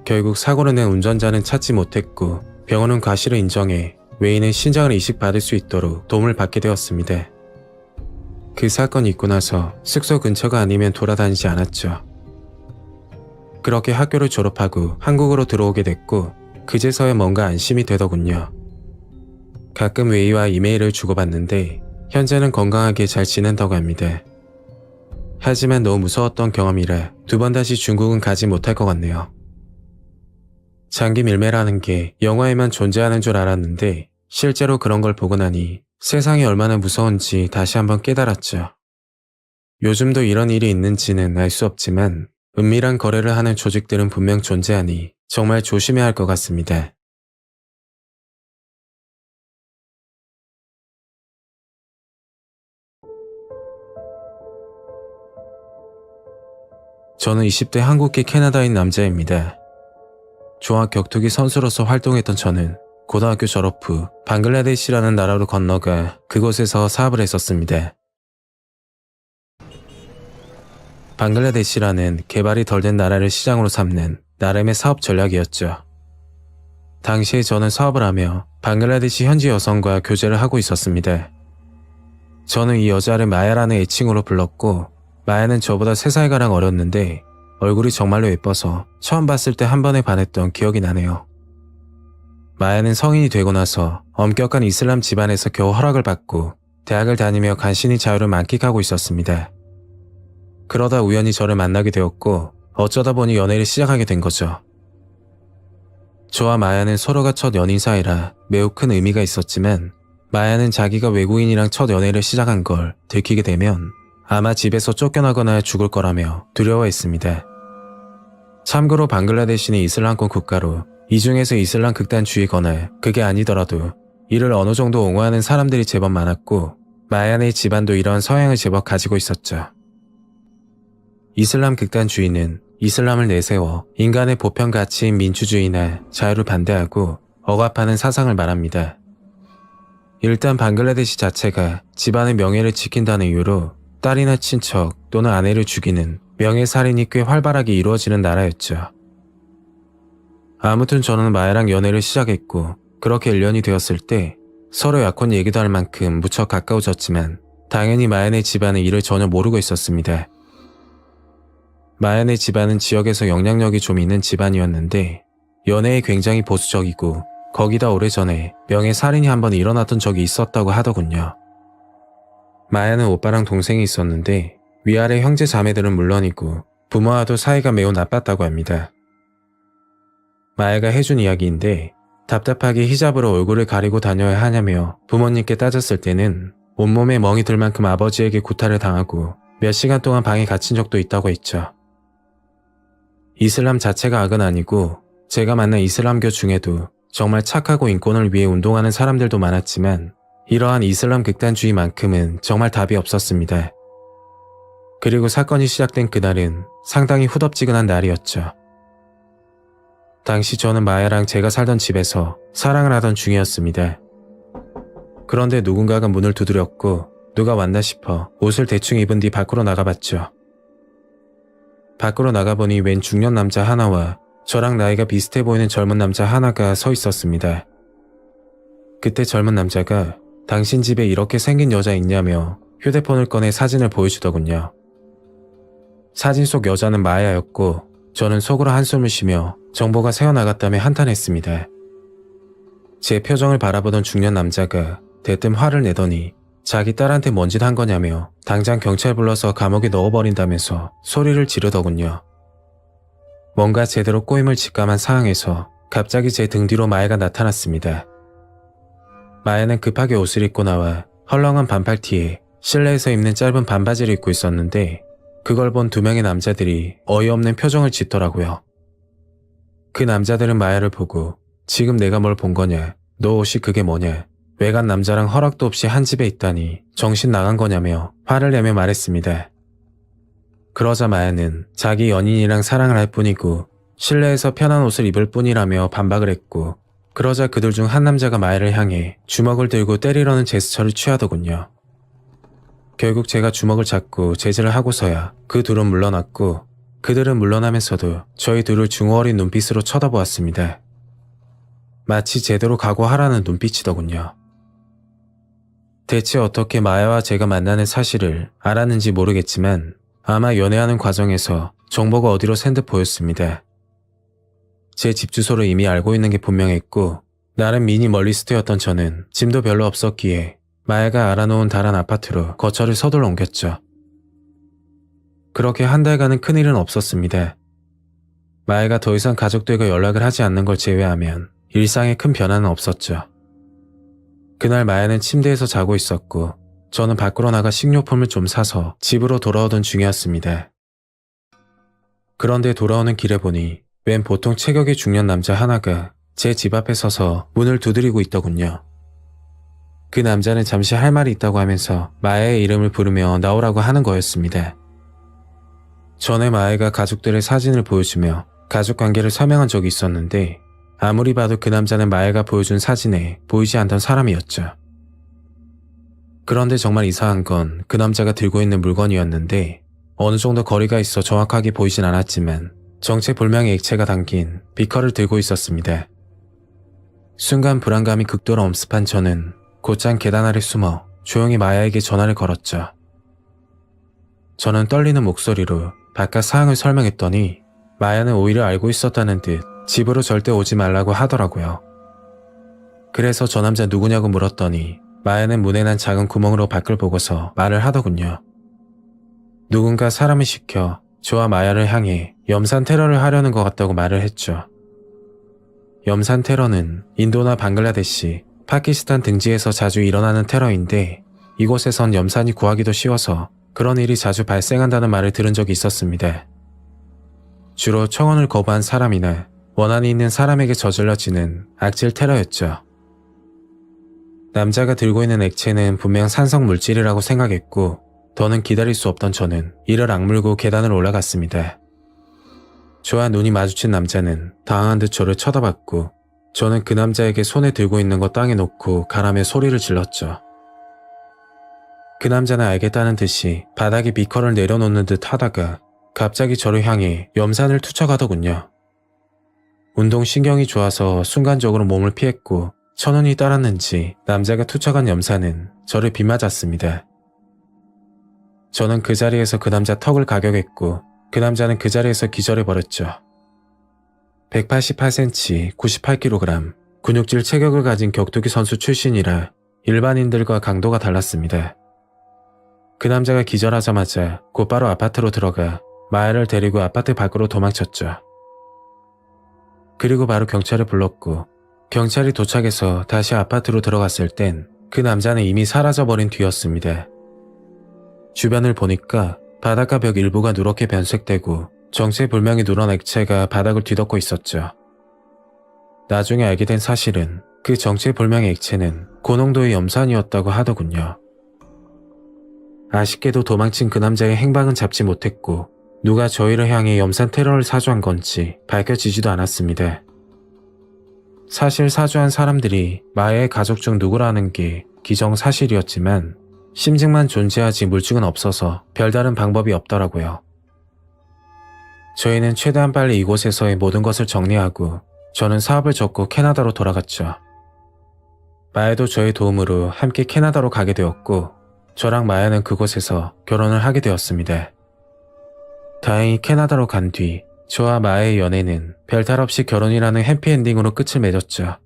결국 사고를 낸 운전자는 찾지 못했고 병원은 과실을 인정해 웨이는 신장을 이식받을 수 있도록 도움을 받게 되었습니다. 그 사건이 있고 나서 숙소 근처가 아니면 돌아다니지 않았죠. 그렇게 학교를 졸업하고 한국으로 들어오게 됐고 그제서야 뭔가 안심이 되더군요. 가끔 웨이와 이메일을 주고받는데 현재는 건강하게 잘 지낸다고 합니다. 하지만 너무 무서웠던 경험이라 2번 다시 중국은 가지 못할 것 같네요. 장기 밀매라는 게 영화에만 존재하는 줄 알았는데 실제로 그런 걸 보고 나니 세상이 얼마나 무서운지 다시 한번 깨달았죠. 요즘도 이런 일이 있는지는 알 수 없지만 은밀한 거래를 하는 조직들은 분명 존재하니 정말 조심해야 할 것 같습니다. 저는 20대 한국계 캐나다인 남자입니다. 종합 격투기 선수로서 활동했던 저는 고등학교 졸업 후 방글라데시라는 나라로 건너가 그곳에서 사업을 했었습니다. 방글라데시라는 개발이 덜 된 나라를 시장으로 삼는 나름의 사업 전략이었죠. 당시에 저는 사업을 하며 방글라데시 현지 여성과 교제를 하고 있었습니다. 저는 이 여자를 마야라는 애칭으로 불렀고, 마야는 저보다 3살가량 어렸는데 얼굴이 정말로 예뻐서 처음 봤을 때 한 번에 반했던 기억이 나네요. 마야는 성인이 되고 나서 엄격한 이슬람 집안에서 겨우 허락을 받고 대학을 다니며 간신히 자유를 만끽하고 있었습니다. 그러다 우연히 저를 만나게 되었고, 어쩌다 보니 연애를 시작하게 된 거죠. 저와 마야는 서로가 첫 연인 사이라 매우 큰 의미가 있었지만, 마야는 자기가 외국인이랑 첫 연애를 시작한 걸 들키게 되면 아마 집에서 쫓겨나거나 죽을 거라며 두려워했습니다. 참고로 방글라데시는 이슬람권 국가로 이 중에서 이슬람 극단주의거나 그게 아니더라도 이를 어느 정도 옹호하는 사람들이 제법 많았고, 마야의 집안도 이런 서양을 제법 가지고 있었죠. 이슬람 극단주의는 이슬람을 내세워 인간의 보편 가치인 민주주의나 자유를 반대하고 억압하는 사상을 말합니다. 일단 방글라데시 자체가 집안의 명예를 지킨다는 이유로 딸이나 친척 또는 아내를 죽이는 명예살인이 꽤 활발하게 이루어지는 나라였죠. 아무튼 저는 마야랑 연애를 시작했고, 그렇게 1년이 되었을 때 서로 약혼 얘기도 할 만큼 무척 가까워졌지만, 당연히 마야네 집안은 이를 전혀 모르고 있었습니다. 마야네 집안은 지역에서 영향력이 좀 있는 집안이었는데, 연애에 굉장히 보수적이고 거기다 오래전에 명예살인이 한번 일어났던 적이 있었다고 하더군요. 마야는 오빠랑 동생이 있었는데 위아래 형제 자매들은 물론이고 부모와도 사이가 매우 나빴다고 합니다. 마야가 해준 이야기인데, 답답하게 히잡으로 얼굴을 가리고 다녀야 하냐며 부모님께 따졌을 때는 온몸에 멍이 들 만큼 아버지에게 구타를 당하고 몇 시간 동안 방에 갇힌 적도 있다고 했죠. 이슬람 자체가 악은 아니고, 제가 만난 이슬람교 중에도 정말 착하고 인권을 위해 운동하는 사람들도 많았지만, 이러한 이슬람 극단주의만큼은 정말 답이 없었습니다. 그리고 사건이 시작된 그날은 상당히 후덥지근한 날이었죠. 당시 저는 마야랑 제가 살던 집에서 사랑을 하던 중이었습니다. 그런데 누군가가 문을 두드렸고, 누가 왔나 싶어 옷을 대충 입은 뒤 밖으로 나가봤죠. 밖으로 나가보니 웬 중년 남자 하나와 저랑 나이가 비슷해 보이는 젊은 남자 하나가 서 있었습니다. 그때 젊은 남자가 당신 집에 이렇게 생긴 여자 있냐며 휴대폰을 꺼내 사진을 보여주더군요. 사진 속 여자는 마야였고, 저는 속으로 한숨을 쉬며 정보가 새어나갔다며 한탄했습니다. 제 표정을 바라보던 중년 남자가 대뜸 화를 내더니 자기 딸한테 뭔 짓 한 거냐며 당장 경찰 불러서 감옥에 넣어버린다면서 소리를 지르더군요. 뭔가 제대로 꼬임을 직감한 상황에서 갑자기 제 등 뒤로 마야가 나타났습니다. 마야는 급하게 옷을 입고 나와 헐렁한 반팔티에 실내에서 입는 짧은 반바지를 입고 있었는데, 그걸 본 2명의 남자들이 어이없는 표정을 짓더라고요. 그 남자들은 마야를 보고 지금 내가 뭘 본 거냐, 너 옷이 그게 뭐냐, 외간 남자랑 허락도 없이 한 집에 있다니 정신 나간 거냐며 화를 내며 말했습니다. 그러자 마야는 자기 연인이랑 사랑을 할 뿐이고 실내에서 편한 옷을 입을 뿐이라며 반박을 했고, 그러자 그들 중 한 남자가 마야를 향해 주먹을 들고 때리려는 제스처를 취하더군요. 결국 제가 주먹을 잡고 제지를 하고서야 그 둘은 물러났고, 그들은 물러나면서도 저희 둘을 중어린 눈빛으로 쳐다보았습니다. 마치 제대로 각오하라는 눈빛이더군요. 대체 어떻게 마야와 제가 만나는 사실을 알았는지 모르겠지만, 아마 연애하는 과정에서 정보가 어디로 샌 듯 보였습니다. 제 집 주소를 이미 알고 있는 게 분명했고, 나름 미니멀리스트였던 저는 짐도 별로 없었기에 마야가 알아놓은 다른 아파트로 거처를 서둘러 옮겼죠. 그렇게 한 달간은 큰일은 없었습니다. 마야가 더 이상 가족들과 연락을 하지 않는 걸 제외하면 일상에 큰 변화는 없었죠. 그날 마야는 침대에서 자고 있었고, 저는 밖으로 나가 식료품을 좀 사서 집으로 돌아오던 중이었습니다. 그런데 돌아오는 길에 보니 웬 보통 체격의 중년 남자 하나가 제 집 앞에 서서 문을 두드리고 있더군요. 그 남자는 잠시 할 말이 있다고 하면서 마야의 이름을 부르며 나오라고 하는 거였습니다. 전에 마애가 가족들의 사진을 보여주며 가족관계를 설명한 적이 있었는데 아무리 봐도 그 남자는 마애가 보여준 사진에 보이지 않던 사람이었죠. 그런데 정말 이상한 건 그 남자가 들고 있는 물건이었는데 어느 정도 거리가 있어 정확하게 보이진 않았지만 정체불명의 액체가 담긴 비커를 들고 있었습니다. 순간 불안감이 극도로 엄습한 저는 곧장 계단 아래 숨어 조용히 마야에게 전화를 걸었죠. 저는 떨리는 목소리로 바깥 상황을 설명했더니 마야는 오히려 알고 있었다는 듯 집으로 절대 오지 말라고 하더라고요. 그래서 저 남자 누구냐고 물었더니 마야는 문에 난 작은 구멍으로 밖을 보고서 말을 하더군요. 누군가 사람을 시켜 저와 마야를 향해 염산 테러를 하려는 것 같다고 말을 했죠. 염산 테러는 인도나 방글라데시, 파키스탄 등지에서 자주 일어나는 테러인데 이곳에선 염산이 구하기도 쉬워서 그런 일이 자주 발생한다는 말을 들은 적이 있었습니다. 주로 청원을 거부한 사람이나 원한이 있는 사람에게 저질러지는 악질 테러였죠. 남자가 들고 있는 액체는 분명 산성 물질이라고 생각했고 더는 기다릴 수 없던 저는 이를 악물고 계단을 올라갔습니다. 저와 눈이 마주친 남자는 당황한 듯 저를 쳐다봤고 저는 그 남자에게 손에 들고 있는 거 땅에 놓고 가라며 소리를 질렀죠. 그 남자는 알겠다는 듯이 바닥에 비커를 내려놓는 듯 하다가 갑자기 저를 향해 염산을 투척하더군요. 운동신경이 좋아서 순간적으로 몸을 피했고 천운이 따랐는지 남자가 투척한 염산은 저를 빗맞았습니다. 저는 그 자리에서 그 남자 턱을 가격했고 그 남자는 그 자리에서 기절해버렸죠. 188cm, 98kg, 근육질 체격을 가진 격투기 선수 출신이라 일반인들과 강도가 달랐습니다. 그 남자가 기절하자마자 곧바로 아파트로 들어가 마야를 데리고 아파트 밖으로 도망쳤죠. 그리고 바로 경찰을 불렀고 경찰이 도착해서 다시 아파트로 들어갔을 땐 그 남자는 이미 사라져버린 뒤였습니다. 주변을 보니까 바닷가 벽 일부가 누렇게 변색되고 정체불명의 누런 액체가 바닥을 뒤덮고 있었죠. 나중에 알게 된 사실은 그 정체불명의 액체는 고농도의 염산이었다고 하더군요. 아쉽게도 도망친 그 남자의 행방은 잡지 못했고 누가 저희를 향해 염산 테러를 사주한 건지 밝혀지지도 않았습니다. 사실 사주한 사람들이 마야의 가족 중 누구라는 게 기정사실이었지만 심증만 존재하지 물증은 없어서 별다른 방법이 없더라고요. 저희는 최대한 빨리 이곳에서의 모든 것을 정리하고 저는 사업을 접고 캐나다로 돌아갔죠. 마야도 저의 도움으로 함께 캐나다로 가게 되었고 저랑 마야는 그곳에서 결혼을 하게 되었습니다. 다행히 캐나다로 간 뒤 저와 마야의 연애는 별탈 없이 결혼이라는 해피엔딩으로 끝을 맺었죠.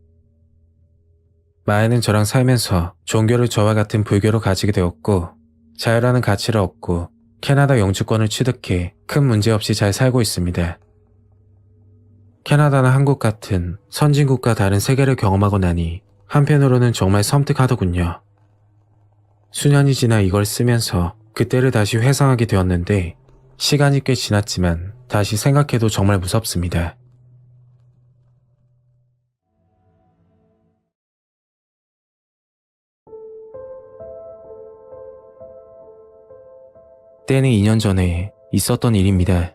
마야는 저랑 살면서 종교를 저와 같은 불교로 가지게 되었고 자유라는 가치를 얻고 캐나다 영주권을 취득해 큰 문제 없이 잘 살고 있습니다. 캐나다는 한국 같은 선진국과 다른 세계를 경험하고 나니 한편으로는 정말 섬뜩하더군요. 수년이 지나 이걸 쓰면서 그때를 다시 회상하게 되었는데 시간이 꽤 지났지만 다시 생각해도 정말 무섭습니다. 때는 2년 전에 있었던 일입니다.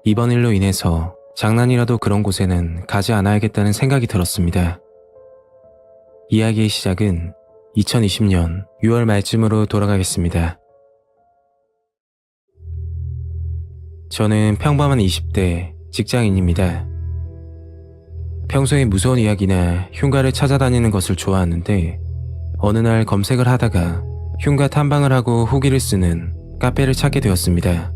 이번 일로 인해서 장난이라도 그런 곳에는 가지 않아야겠다는 생각이 들었습니다. 이야기의 시작은 2020년 6월 말쯤으로 돌아가겠습니다. 저는 평범한 20대 직장인입니다. 평소에 무서운 이야기나 흉가를 찾아다니는 것을 좋아하는데 어느 날 검색을 하다가 흉가 탐방을 하고 후기를 쓰는 카페를 찾게 되었습니다.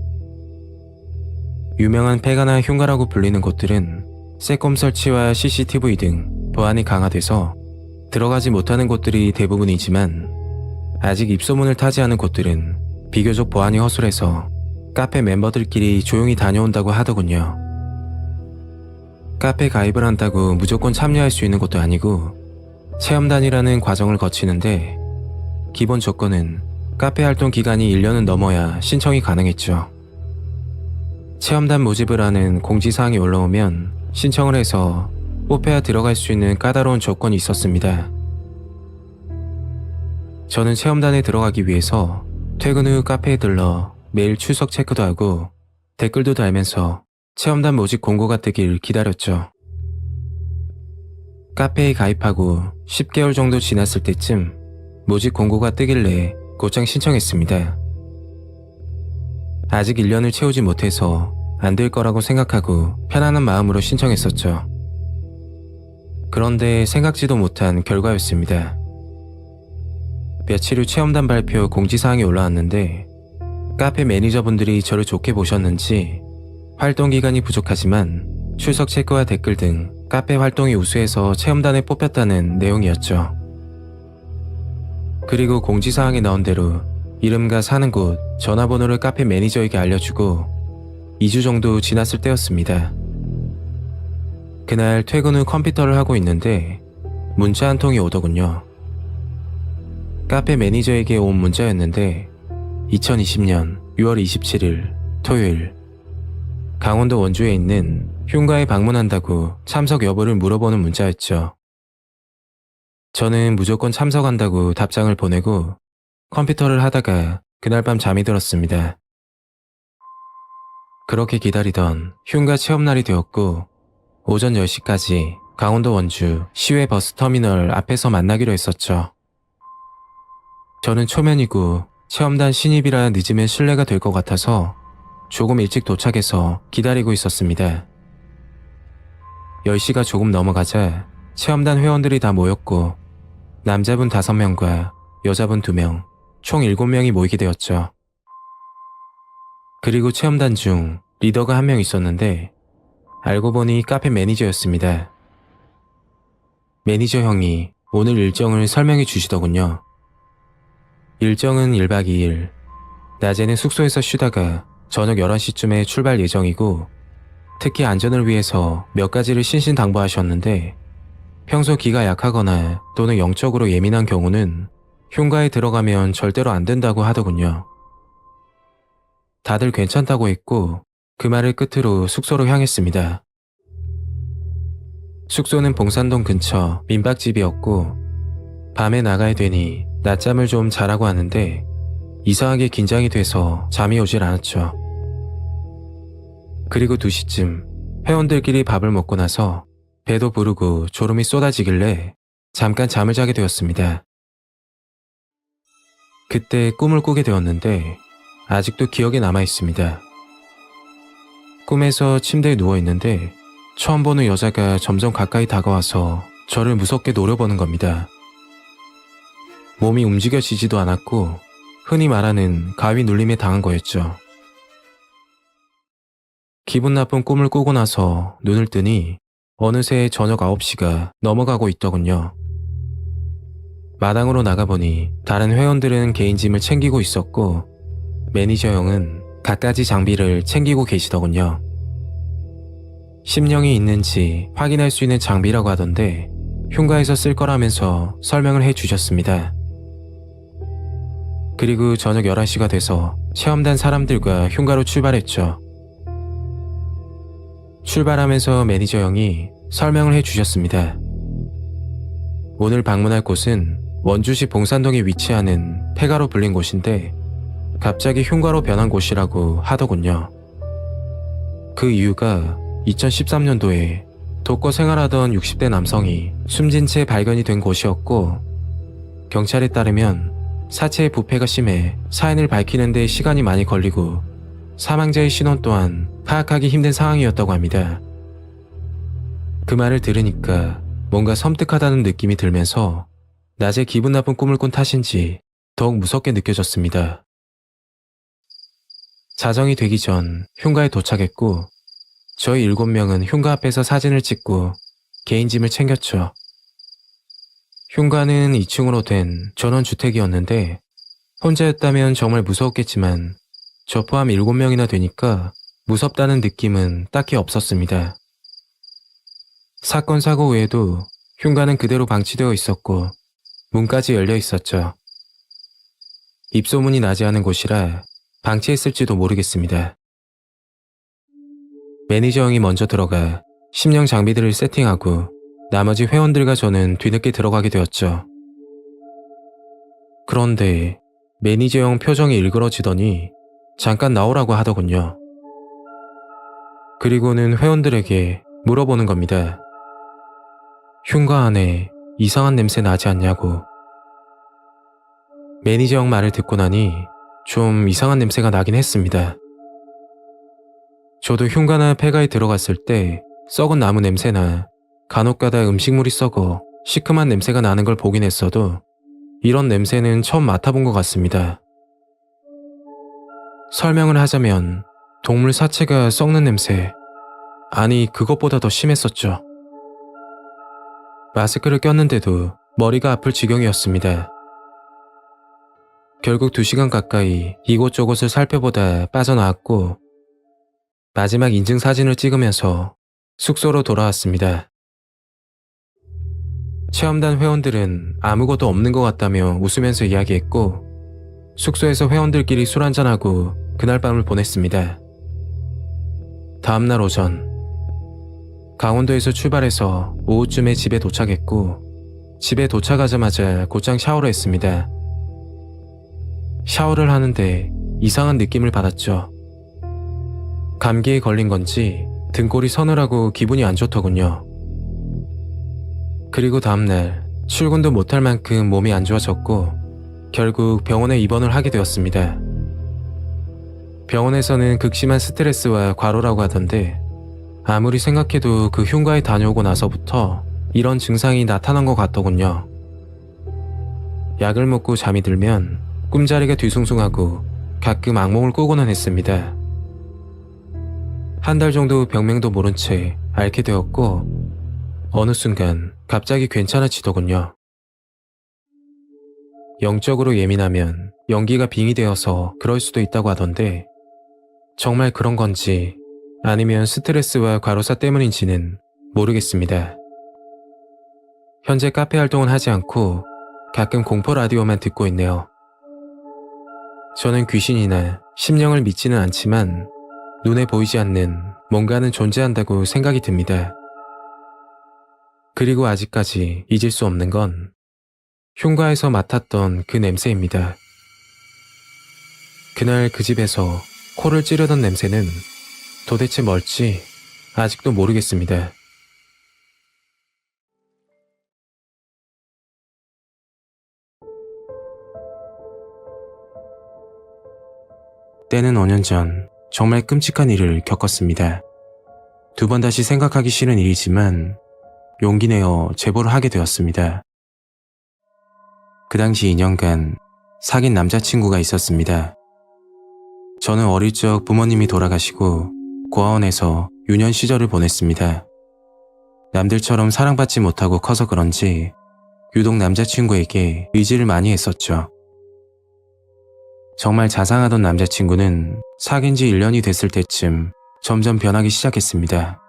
유명한 폐가나 흉가라고 불리는 곳들은 세꼼 설치와 CCTV 등 보안이 강화돼서 들어가지 못하는 곳들이 대부분이지만 아직 입소문을 타지 않은 곳들은 비교적 보안이 허술해서 카페 멤버들끼리 조용히 다녀온다고 하더군요. 카페 가입을 한다고 무조건 참여할 수 있는 것도 아니고 체험단이라는 과정을 거치는데 기본 조건은 카페 활동 기간이 1년은 넘어야 신청이 가능했죠. 체험단 모집을 하는 공지사항이 올라오면 신청을 해서 뽑혀야 들어갈 수 있는 까다로운 조건이 있었습니다. 저는 체험단에 들어가기 위해서 퇴근 후 카페에 들러 매일 출석 체크도 하고 댓글도 달면서 체험단 모집 공고가 뜨길 기다렸죠. 카페에 가입하고 10개월 정도 지났을 때쯤 모집 공고가 뜨길래 곧장 신청했습니다. 아직 1년을 채우지 못해서 안 될 거라고 생각하고 편안한 마음으로 신청했었죠. 그런데 생각지도 못한 결과였습니다. 며칠 후 체험단 발표 공지사항이 올라왔는데 카페 매니저분들이 저를 좋게 보셨는지 활동 기간이 부족하지만 출석 체크와 댓글 등 카페 활동이 우수해서 체험단에 뽑혔다는 내용이었죠. 그리고 공지사항에 나온 대로 이름과 사는 곳, 전화번호를 카페 매니저에게 알려주고 2주 정도 지났을 때였습니다. 그날 퇴근 후 컴퓨터를 하고 있는데 문자 한 통이 오더군요. 카페 매니저에게 온 문자였는데 2020년 6월 27일 토요일 강원도 원주에 있는 흉가에 방문한다고 참석 여부를 물어보는 문자였죠. 저는 무조건 참석한다고 답장을 보내고 컴퓨터를 하다가 그날 밤 잠이 들었습니다. 그렇게 기다리던 흉가 체험날이 되었고 오전 10시까지 강원도 원주 시외 버스터미널 앞에서 만나기로 했었죠. 저는 초면이고 체험단 신입이라 늦으면 실례가 될 것 같아서 조금 일찍 도착해서 기다리고 있었습니다. 10시가 조금 넘어가자 체험단 회원들이 다 모였고 남자분 5명과 여자분 2명, 총 7명이 모이게 되었죠. 그리고 체험단 중 리더가 한 명 있었는데 알고 보니 카페 매니저였습니다. 매니저 형이 오늘 일정을 설명해 주시더군요. 일정은 1박 2일, 낮에는 숙소에서 쉬다가 저녁 11시쯤에 출발 예정이고 특히 안전을 위해서 몇 가지를 신신당부하셨는데 평소 기가 약하거나 또는 영적으로 예민한 경우는 흉가에 들어가면 절대로 안 된다고 하더군요. 다들 괜찮다고 했고 그 말을 끝으로 숙소로 향했습니다. 숙소는 봉산동 근처 민박집이었고 밤에 나가야 되니 낮잠을 좀 자라고 하는데 이상하게 긴장이 돼서 잠이 오질 않았죠. 그리고 2시쯤 회원들끼리 밥을 먹고 나서 배도 부르고 졸음이 쏟아지길래 잠깐 잠을 자게 되었습니다. 그때 꿈을 꾸게 되었는데 아직도 기억에 남아 있습니다. 꿈에서 침대에 누워있는데 처음 보는 여자가 점점 가까이 다가와서 저를 무섭게 노려보는 겁니다. 몸이 움직여지지도 않았고 흔히 말하는 가위 눌림에 당한 거였죠. 기분 나쁜 꿈을 꾸고 나서 눈을 뜨니 어느새 저녁 9시가 넘어가고 있더군요. 마당으로 나가보니 다른 회원들은 개인 짐을 챙기고 있었고 매니저 형은 갖가지 장비를 챙기고 계시더군요. 심령이 있는지 확인할 수 있는 장비라고 하던데 흉가에서 쓸 거라면서 설명을 해주셨습니다. 그리고 저녁 11시가 돼서 체험단 사람들과 흉가로 출발했죠. 출발하면서 매니저 형이 설명을 해주셨습니다. 오늘 방문할 곳은 원주시 봉산동에 위치하는 폐가로 불린 곳인데 갑자기 흉가로 변한 곳이라고 하더군요. 그 이유가 2013년도에 독거 생활하던 60대 남성이 숨진 채 발견이 된 곳이었고 경찰에 따르면 사체의 부패가 심해 사인을 밝히는 데 시간이 많이 걸리고 사망자의 신원 또한 파악하기 힘든 상황이었다고 합니다. 그 말을 들으니까 뭔가 섬뜩하다는 느낌이 들면서 낮에 기분 나쁜 꿈을 꾼 탓인지 더욱 무섭게 느껴졌습니다. 자정이 되기 전 흉가에 도착했고 저희 7명은 흉가 앞에서 사진을 찍고 개인 짐을 챙겼죠. 흉가는 2층으로 된 전원주택이었는데 혼자였다면 정말 무서웠겠지만 저 포함 7명이나 되니까 무섭다는 느낌은 딱히 없었습니다. 사건 사고 외에도 흉가는 그대로 방치되어 있었고 문까지 열려 있었죠. 입소문이 나지 않은 곳이라 방치했을지도 모르겠습니다. 매니저 형이 먼저 들어가 심령 장비들을 세팅하고 나머지 회원들과 저는 뒤늦게 들어가게 되었죠. 그런데 매니저 형 표정이 일그러지더니 잠깐 나오라고 하더군요. 그리고는 회원들에게 물어보는 겁니다. 흉가 안에 이상한 냄새 나지 않냐고. 매니저 형 말을 듣고 나니 좀 이상한 냄새가 나긴 했습니다. 저도 흉가나 폐가에 들어갔을 때 썩은 나무 냄새나 간혹가다 음식물이 썩어 시큼한 냄새가 나는 걸 보긴 했어도 이런 냄새는 처음 맡아본 것 같습니다. 설명을 하자면 동물 사체가 썩는 냄새, 아니 그것보다 더 심했었죠. 마스크를 꼈는데도 머리가 아플 지경이었습니다. 결국 2시간 가까이 이곳저곳을 살펴보다 빠져나왔고 마지막 인증사진을 찍으면서 숙소로 돌아왔습니다. 체험단 회원들은 아무것도 없는 것 같다며 웃으면서 이야기했고 숙소에서 회원들끼리 술 한잔하고 그날 밤을 보냈습니다. 다음날 오전 강원도에서 출발해서 오후쯤에 집에 도착했고 집에 도착하자마자 곧장 샤워를 했습니다. 샤워를 하는데 이상한 느낌을 받았죠. 감기에 걸린 건지 등골이 서늘하고 기분이 안 좋더군요. 그리고 다음날 출근도 못할 만큼 몸이 안 좋아졌고 결국 병원에 입원을 하게 되었습니다. 병원에서는 극심한 스트레스와 과로라고 하던데 아무리 생각해도 그 흉가에 다녀오고 나서부터 이런 증상이 나타난 것 같더군요. 약을 먹고 잠이 들면 꿈자리가 뒤숭숭하고 가끔 악몽을 꾸고는 했습니다. 한 달 정도 병명도 모른 채 앓게 되었고 어느 순간 갑자기 괜찮아지더군요. 영적으로 예민하면 연기가 빙이 되어서 그럴 수도 있다고 하던데 정말 그런 건지 아니면 스트레스와 과로사 때문인지는 모르겠습니다. 현재 카페 활동은 하지 않고 가끔 공포 라디오만 듣고 있네요. 저는 귀신이나 심령을 믿지는 않지만 눈에 보이지 않는 뭔가는 존재한다고 생각이 듭니다. 그리고 아직까지 잊을 수 없는 건 흉가에서 맡았던 그 냄새입니다. 그날 그 집에서 코를 찌르던 냄새는 도대체 뭘지 아직도 모르겠습니다. 때는 5년 전 정말 끔찍한 일을 겪었습니다. 2번 다시 생각하기 싫은 일이지만 용기 내어 제보를 하게 되었습니다. 그 당시 2년간 사귄 남자친구가 있었습니다. 저는 어릴 적 부모님이 돌아가시고 고아원에서 유년 시절을 보냈습니다. 남들처럼 사랑받지 못하고 커서 그런지 유독 남자친구에게 의지를 많이 했었죠. 정말 자상하던 남자친구는 사귄 지 1년이 됐을 때쯤 점점 변하기 시작했습니다.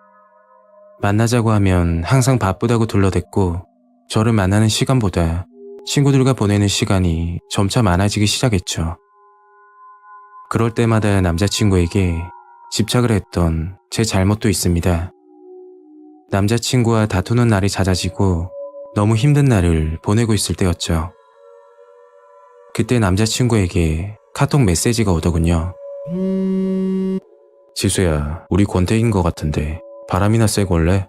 만나자고 하면 항상 바쁘다고 둘러댔고 저를 만나는 시간보다 친구들과 보내는 시간이 점차 많아지기 시작했죠. 그럴 때마다 남자친구에게 집착을 했던 제 잘못도 있습니다. 남자친구와 다투는 날이 잦아지고 너무 힘든 날을 보내고 있을 때였죠. 그때 남자친구에게 카톡 메시지가 오더군요. 지수야, 우리 권태기인 것 같은데 바람이나 쐬고 올래?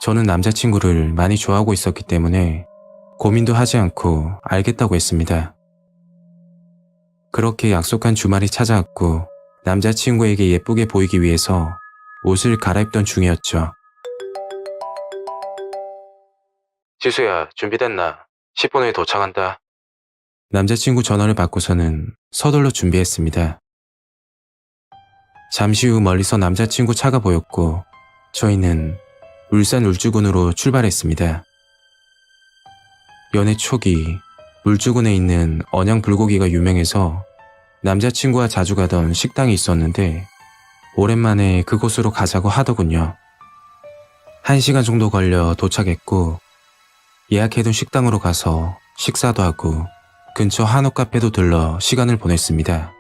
저는 남자친구를 많이 좋아하고 있었기 때문에 고민도 하지 않고 알겠다고 했습니다. 그렇게 약속한 주말이 찾아왔고 남자친구에게 예쁘게 보이기 위해서 옷을 갈아입던 중이었죠. 지수야, 준비됐나? 10분 후에 도착한다. 남자친구 전화를 받고서는 서둘러 준비했습니다. 잠시 후 멀리서 남자친구 차가 보였고 저희는 울산 울주군으로 출발했습니다. 연애 초기 울주군에 있는 언양 불고기가 유명해서 남자친구와 자주 가던 식당이 있었는데 오랜만에 그곳으로 가자고 하더군요. 1시간 정도 걸려 도착했고 예약해둔 식당으로 가서 식사도 하고 근처 한옥 카페도 들러 시간을 보냈습니다.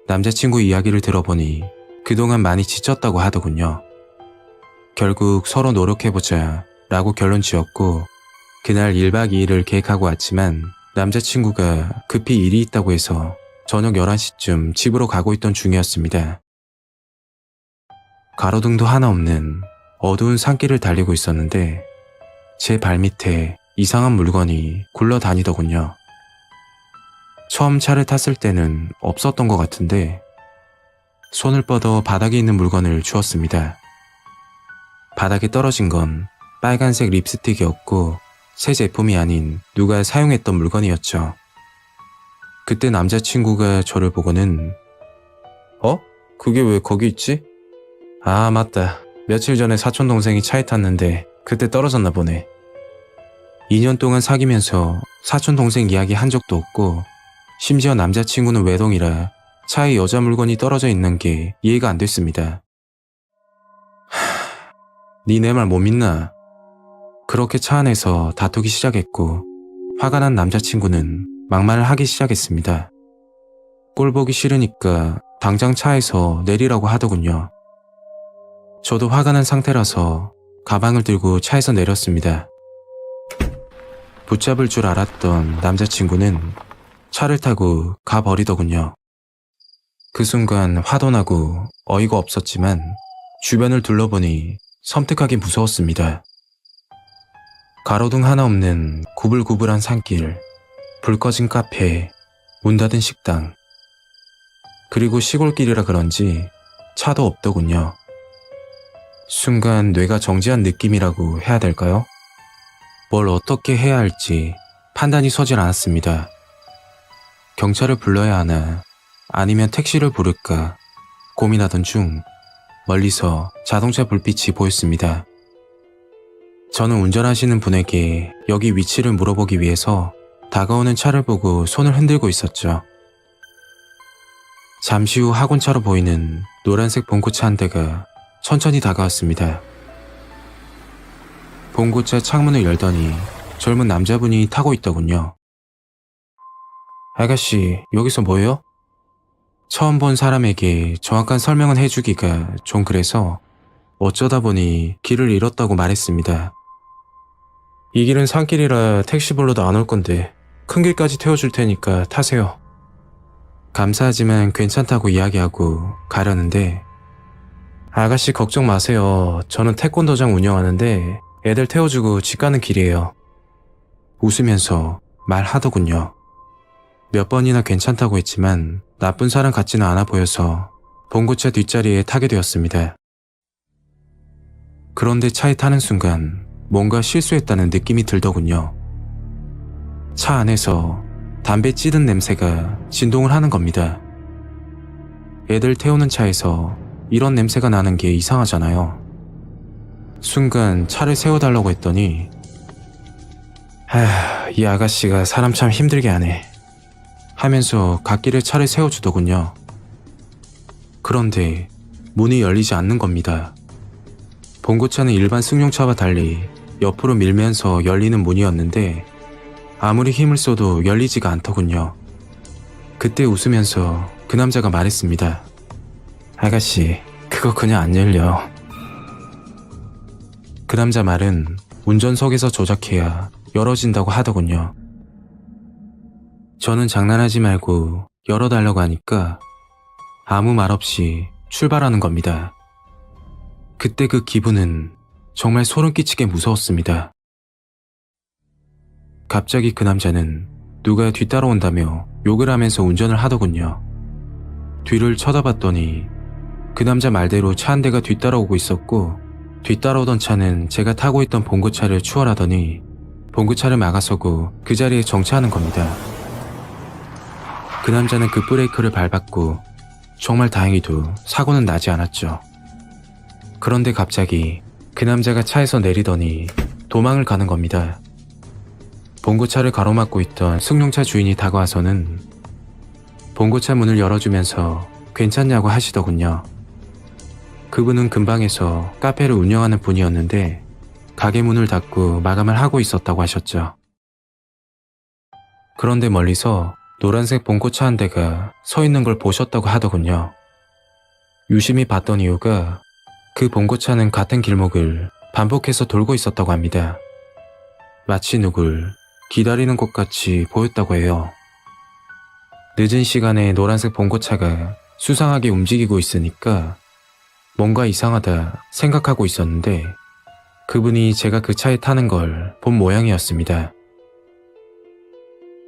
남자친구 이야기를 들어보니 그동안 많이 지쳤다고 하더군요. 결국 서로 노력해보자 라고 결론 지었고 그날 1박 2일을 계획하고 왔지만 남자친구가 급히 일이 있다고 해서 저녁 11시쯤 집으로 가고 있던 중이었습니다. 가로등도 하나 없는 어두운 산길을 달리고 있었는데 제 발밑에 이상한 물건이 굴러다니더군요. 처음 차를 탔을 때는 없었던 것 같은데 손을 뻗어 바닥에 있는 물건을 주웠습니다. 바닥에 떨어진 건 빨간색 립스틱이었고 새 제품이 아닌 누가 사용했던 물건이었죠. 그때 남자친구가 저를 보고는 그게 왜 거기 있지? 아, 맞다. 며칠 전에 사촌동생이 차에 탔는데 그때 떨어졌나 보네. 2년 동안 사귀면서 사촌동생 이야기 한 적도 없고 심지어 남자친구는 외동이라 차에 여자 물건이 떨어져 있는 게 이해가 안 됐습니다. 니 내 말 못 믿나? 그렇게 차 안에서 다투기 시작했고 화가 난 남자친구는 막말을 하기 시작했습니다. 꼴 보기 싫으니까 당장 차에서 내리라고 하더군요. 저도 화가 난 상태라서 가방을 들고 차에서 내렸습니다. 붙잡을 줄 알았던 남자친구는 차를 타고 가버리더군요. 그 순간 화도 나고 어이가 없었지만 주변을 둘러보니 섬뜩하게 무서웠습니다. 가로등 하나 없는 구불구불한 산길, 불 꺼진 카페, 문 닫은 식당, 그리고 시골길이라 그런지 차도 없더군요. 순간 뇌가 정지한 느낌이라고 해야 될까요? 뭘 어떻게 해야 할지 판단이 서질 않았습니다. 경찰을 불러야 하나 아니면 택시를 부를까 고민하던 중 멀리서 자동차 불빛이 보였습니다. 저는 운전하시는 분에게 여기 위치를 물어보기 위해서 다가오는 차를 보고 손을 흔들고 있었죠. 잠시 후 학원차로 보이는 노란색 봉고차 한 대가 천천히 다가왔습니다. 봉고차 창문을 열더니 젊은 남자분이 타고 있더군요. 아가씨, 여기서 뭐해요? 처음 본 사람에게 정확한 설명은 해주기가 좀 그래서 어쩌다 보니 길을 잃었다고 말했습니다. 이 길은 산길이라 택시 불러도 안 올 건데 큰 길까지 태워줄 테니까 타세요. 감사하지만 괜찮다고 이야기하고 가려는데 아가씨 걱정 마세요. 저는 태권도장 운영하는데 애들 태워주고 집 가는 길이에요. 웃으면서 말하더군요. 몇 번이나 괜찮다고 했지만 나쁜 사람 같지는 않아 보여서 봉고차 뒷자리에 타게 되었습니다. 그런데 차에 타는 순간 뭔가 실수했다는 느낌이 들더군요. 차 안에서 담배 찌든 냄새가 진동을 하는 겁니다. 애들 태우는 차에서 이런 냄새가 나는 게 이상하잖아요. 순간 차를 세워달라고 했더니 이 아가씨가 사람 참 힘들게 하네 하면서 갓길에 차를 세워주더군요. 그런데 문이 열리지 않는 겁니다. 봉고차는 일반 승용차와 달리 옆으로 밀면서 열리는 문이었는데 아무리 힘을 써도 열리지가 않더군요. 그때 웃으면서 그 남자가 말했습니다. 아가씨, 그거 그냥 안 열려. 그 남자 말은 운전석에서 조작해야 열어진다고 하더군요. 저는 장난하지 말고 열어달라고 하니까 아무 말 없이 출발하는 겁니다. 그때 그 기분은 정말 소름 끼치게 무서웠습니다. 갑자기 그 남자는 누가 뒤따라온다며 욕을 하면서 운전을 하더군요. 뒤를 쳐다봤더니 그 남자 말대로 차 한 대가 뒤따라오고 있었고 뒤따라오던 차는 제가 타고 있던 봉고차를 추월하더니 봉고차를 막아서고 그 자리에 정차하는 겁니다. 그 남자는 급브레이크를 밟았고 정말 다행히도 사고는 나지 않았죠. 그런데 갑자기 그 남자가 차에서 내리더니 도망을 가는 겁니다. 봉고차를 가로막고 있던 승용차 주인이 다가와서는 봉고차 문을 열어주면서 괜찮냐고 하시더군요. 그분은 근방에서 카페를 운영하는 분이었는데 가게 문을 닫고 마감을 하고 있었다고 하셨죠. 그런데 멀리서 노란색 봉고차 한 대가 서 있는 걸 보셨다고 하더군요. 유심히 봤던 이유가 그 봉고차는 같은 길목을 반복해서 돌고 있었다고 합니다. 마치 누굴 기다리는 것 같이 보였다고 해요. 늦은 시간에 노란색 봉고차가 수상하게 움직이고 있으니까 뭔가 이상하다 생각하고 있었는데 그분이 제가 그 차에 타는 걸 본 모양이었습니다.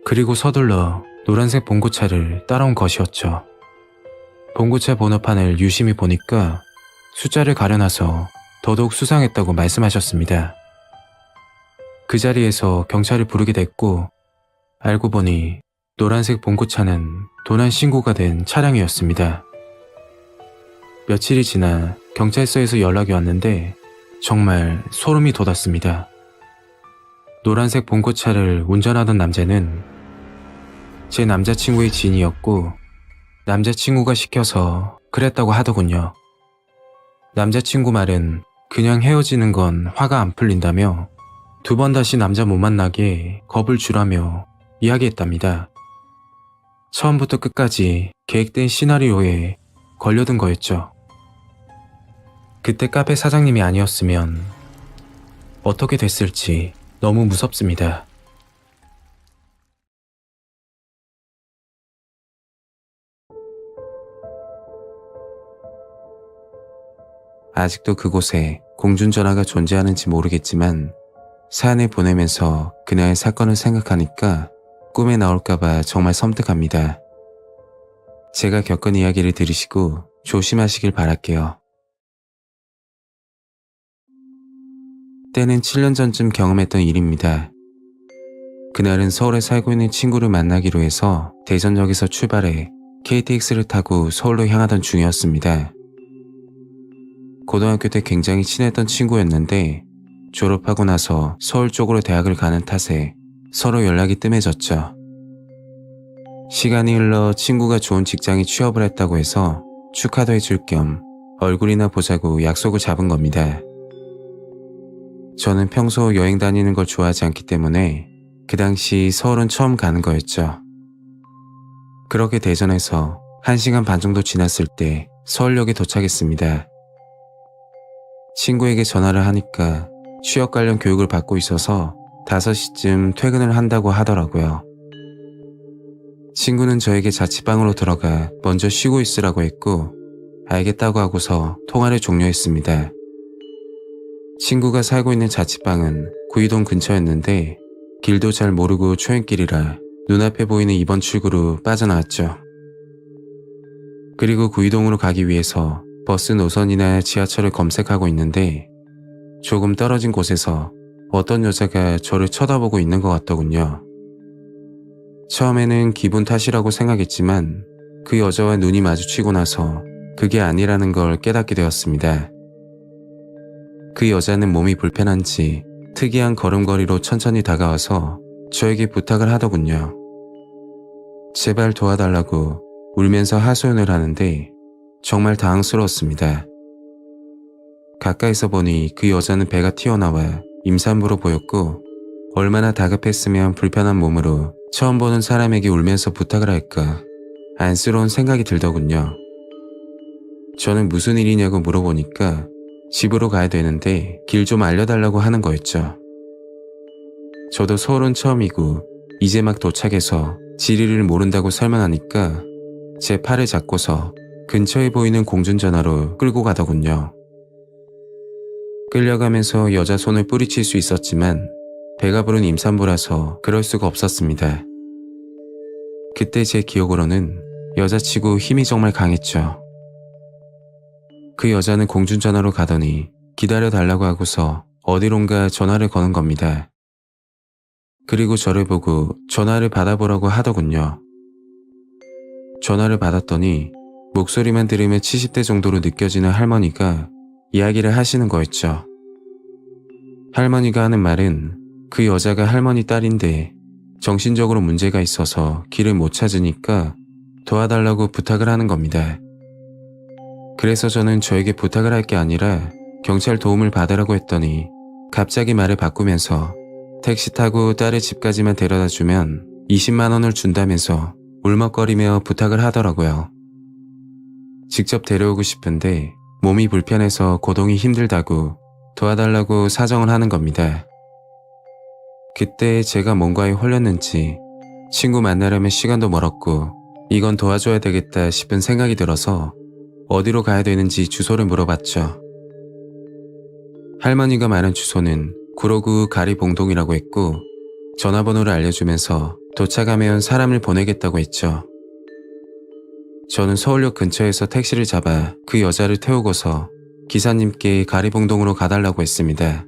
그리고 서둘러 노란색 봉고차를 따라온 것이었죠. 봉고차 번호판을 유심히 보니까 숫자를 가려놔서 더더욱 수상했다고 말씀하셨습니다. 그 자리에서 경찰을 부르게 됐고 알고 보니 노란색 봉고차는 도난 신고가 된 차량이었습니다. 며칠이 지나 경찰서에서 연락이 왔는데 정말 소름이 돋았습니다. 노란색 봉고차를 운전하던 남자는 제 남자친구의 지인이었고 남자친구가 시켜서 그랬다고 하더군요. 남자친구 말은 그냥 헤어지는 건 화가 안 풀린다며 2번 다시 남자 못 만나게 겁을 주라며 이야기했답니다. 처음부터 끝까지 계획된 시나리오에 걸려든 거였죠. 그때 카페 사장님이 아니었으면 어떻게 됐을지 너무 무섭습니다. 아직도 그곳에 공중전화가 존재하는지 모르겠지만 사연을 보내면서 그녀의 사건을 생각하니까 꿈에 나올까봐 정말 섬뜩합니다. 제가 겪은 이야기를 들으시고 조심하시길 바랄게요. 때는 7년 전쯤 경험했던 일입니다. 그날은 서울에 살고 있는 친구를 만나기로 해서 대전역에서 출발해 KTX를 타고 서울로 향하던 중이었습니다. 고등학교 때 굉장히 친했던 친구였는데 졸업하고 나서 서울 쪽으로 대학을 가는 탓에 서로 연락이 뜸해졌죠. 시간이 흘러 친구가 좋은 직장에 취업을 했다고 해서 축하도 해줄 겸 얼굴이나 보자고 약속을 잡은 겁니다. 저는 평소 여행 다니는 걸 좋아하지 않기 때문에 그 당시 서울은 처음 가는 거였죠. 그렇게 대전에서 1시간 반 정도 지났을 때 서울역에 도착했습니다. 친구에게 전화를 하니까 취업 관련 교육을 받고 있어서 5시쯤 퇴근을 한다고 하더라고요. 친구는 저에게 자취방으로 들어가 먼저 쉬고 있으라고 했고 알겠다고 하고서 통화를 종료했습니다. 친구가 살고 있는 자취방은 구이동 근처였는데 길도 잘 모르고 초행길이라 눈앞에 보이는 2번 출구로 빠져나왔죠. 그리고 구이동으로 가기 위해서 버스 노선이나 지하철을 검색하고 있는데 조금 떨어진 곳에서 어떤 여자가 저를 쳐다보고 있는 것 같더군요. 처음에는 기분 탓이라고 생각했지만 그 여자와 눈이 마주치고 나서 그게 아니라는 걸 깨닫게 되었습니다. 그 여자는 몸이 불편한지 특이한 걸음걸이로 천천히 다가와서 저에게 부탁을 하더군요. 제발 도와달라고 울면서 하소연을 하는데 정말 당황스러웠습니다. 가까이서 보니 그 여자는 배가 튀어나와 임산부로 보였고 얼마나 다급했으면 불편한 몸으로 처음 보는 사람에게 울면서 부탁을 할까 안쓰러운 생각이 들더군요. 저는 무슨 일이냐고 물어보니까 집으로 가야 되는데 길 좀 알려달라고 하는 거였죠. 저도 서울은 처음이고 이제 막 도착해서 지리를 모른다고 설명하니까 제 팔을 잡고서 근처에 보이는 공중전화로 끌고 가더군요. 끌려가면서 여자 손을 뿌리칠 수 있었지만 배가 부른 임산부라서 그럴 수가 없었습니다. 그때 제 기억으로는 여자치고 힘이 정말 강했죠. 그 여자는 공중전화로 가더니 기다려달라고 하고서 어디론가 전화를 거는 겁니다. 그리고 저를 보고 전화를 받아보라고 하더군요. 전화를 받았더니 목소리만 들으면 70대 정도로 느껴지는 할머니가 이야기를 하시는 거였죠. 할머니가 하는 말은 그 여자가 할머니 딸인데 정신적으로 문제가 있어서 길을 못 찾으니까 도와달라고 부탁을 하는 겁니다. 그래서 저는 저에게 부탁을 할 게 아니라 경찰 도움을 받으라고 했더니 갑자기 말을 바꾸면서 택시 타고 딸의 집까지만 데려다 주면 20만 원을 준다면서 울먹거리며 부탁을 하더라고요. 직접 데려오고 싶은데 몸이 불편해서 고동이 힘들다고 도와달라고 사정을 하는 겁니다. 그때 제가 뭔가에 홀렸는지 친구 만나려면 시간도 멀었고 이건 도와줘야 되겠다 싶은 생각이 들어서 어디로 가야 되는지 주소를 물어봤죠. 할머니가 말한 주소는 구로구 가리봉동이라고 했고 전화번호를 알려주면서 도착하면 사람을 보내겠다고 했죠. 저는 서울역 근처에서 택시를 잡아 그 여자를 태우고서 기사님께 가리봉동으로 가달라고 했습니다.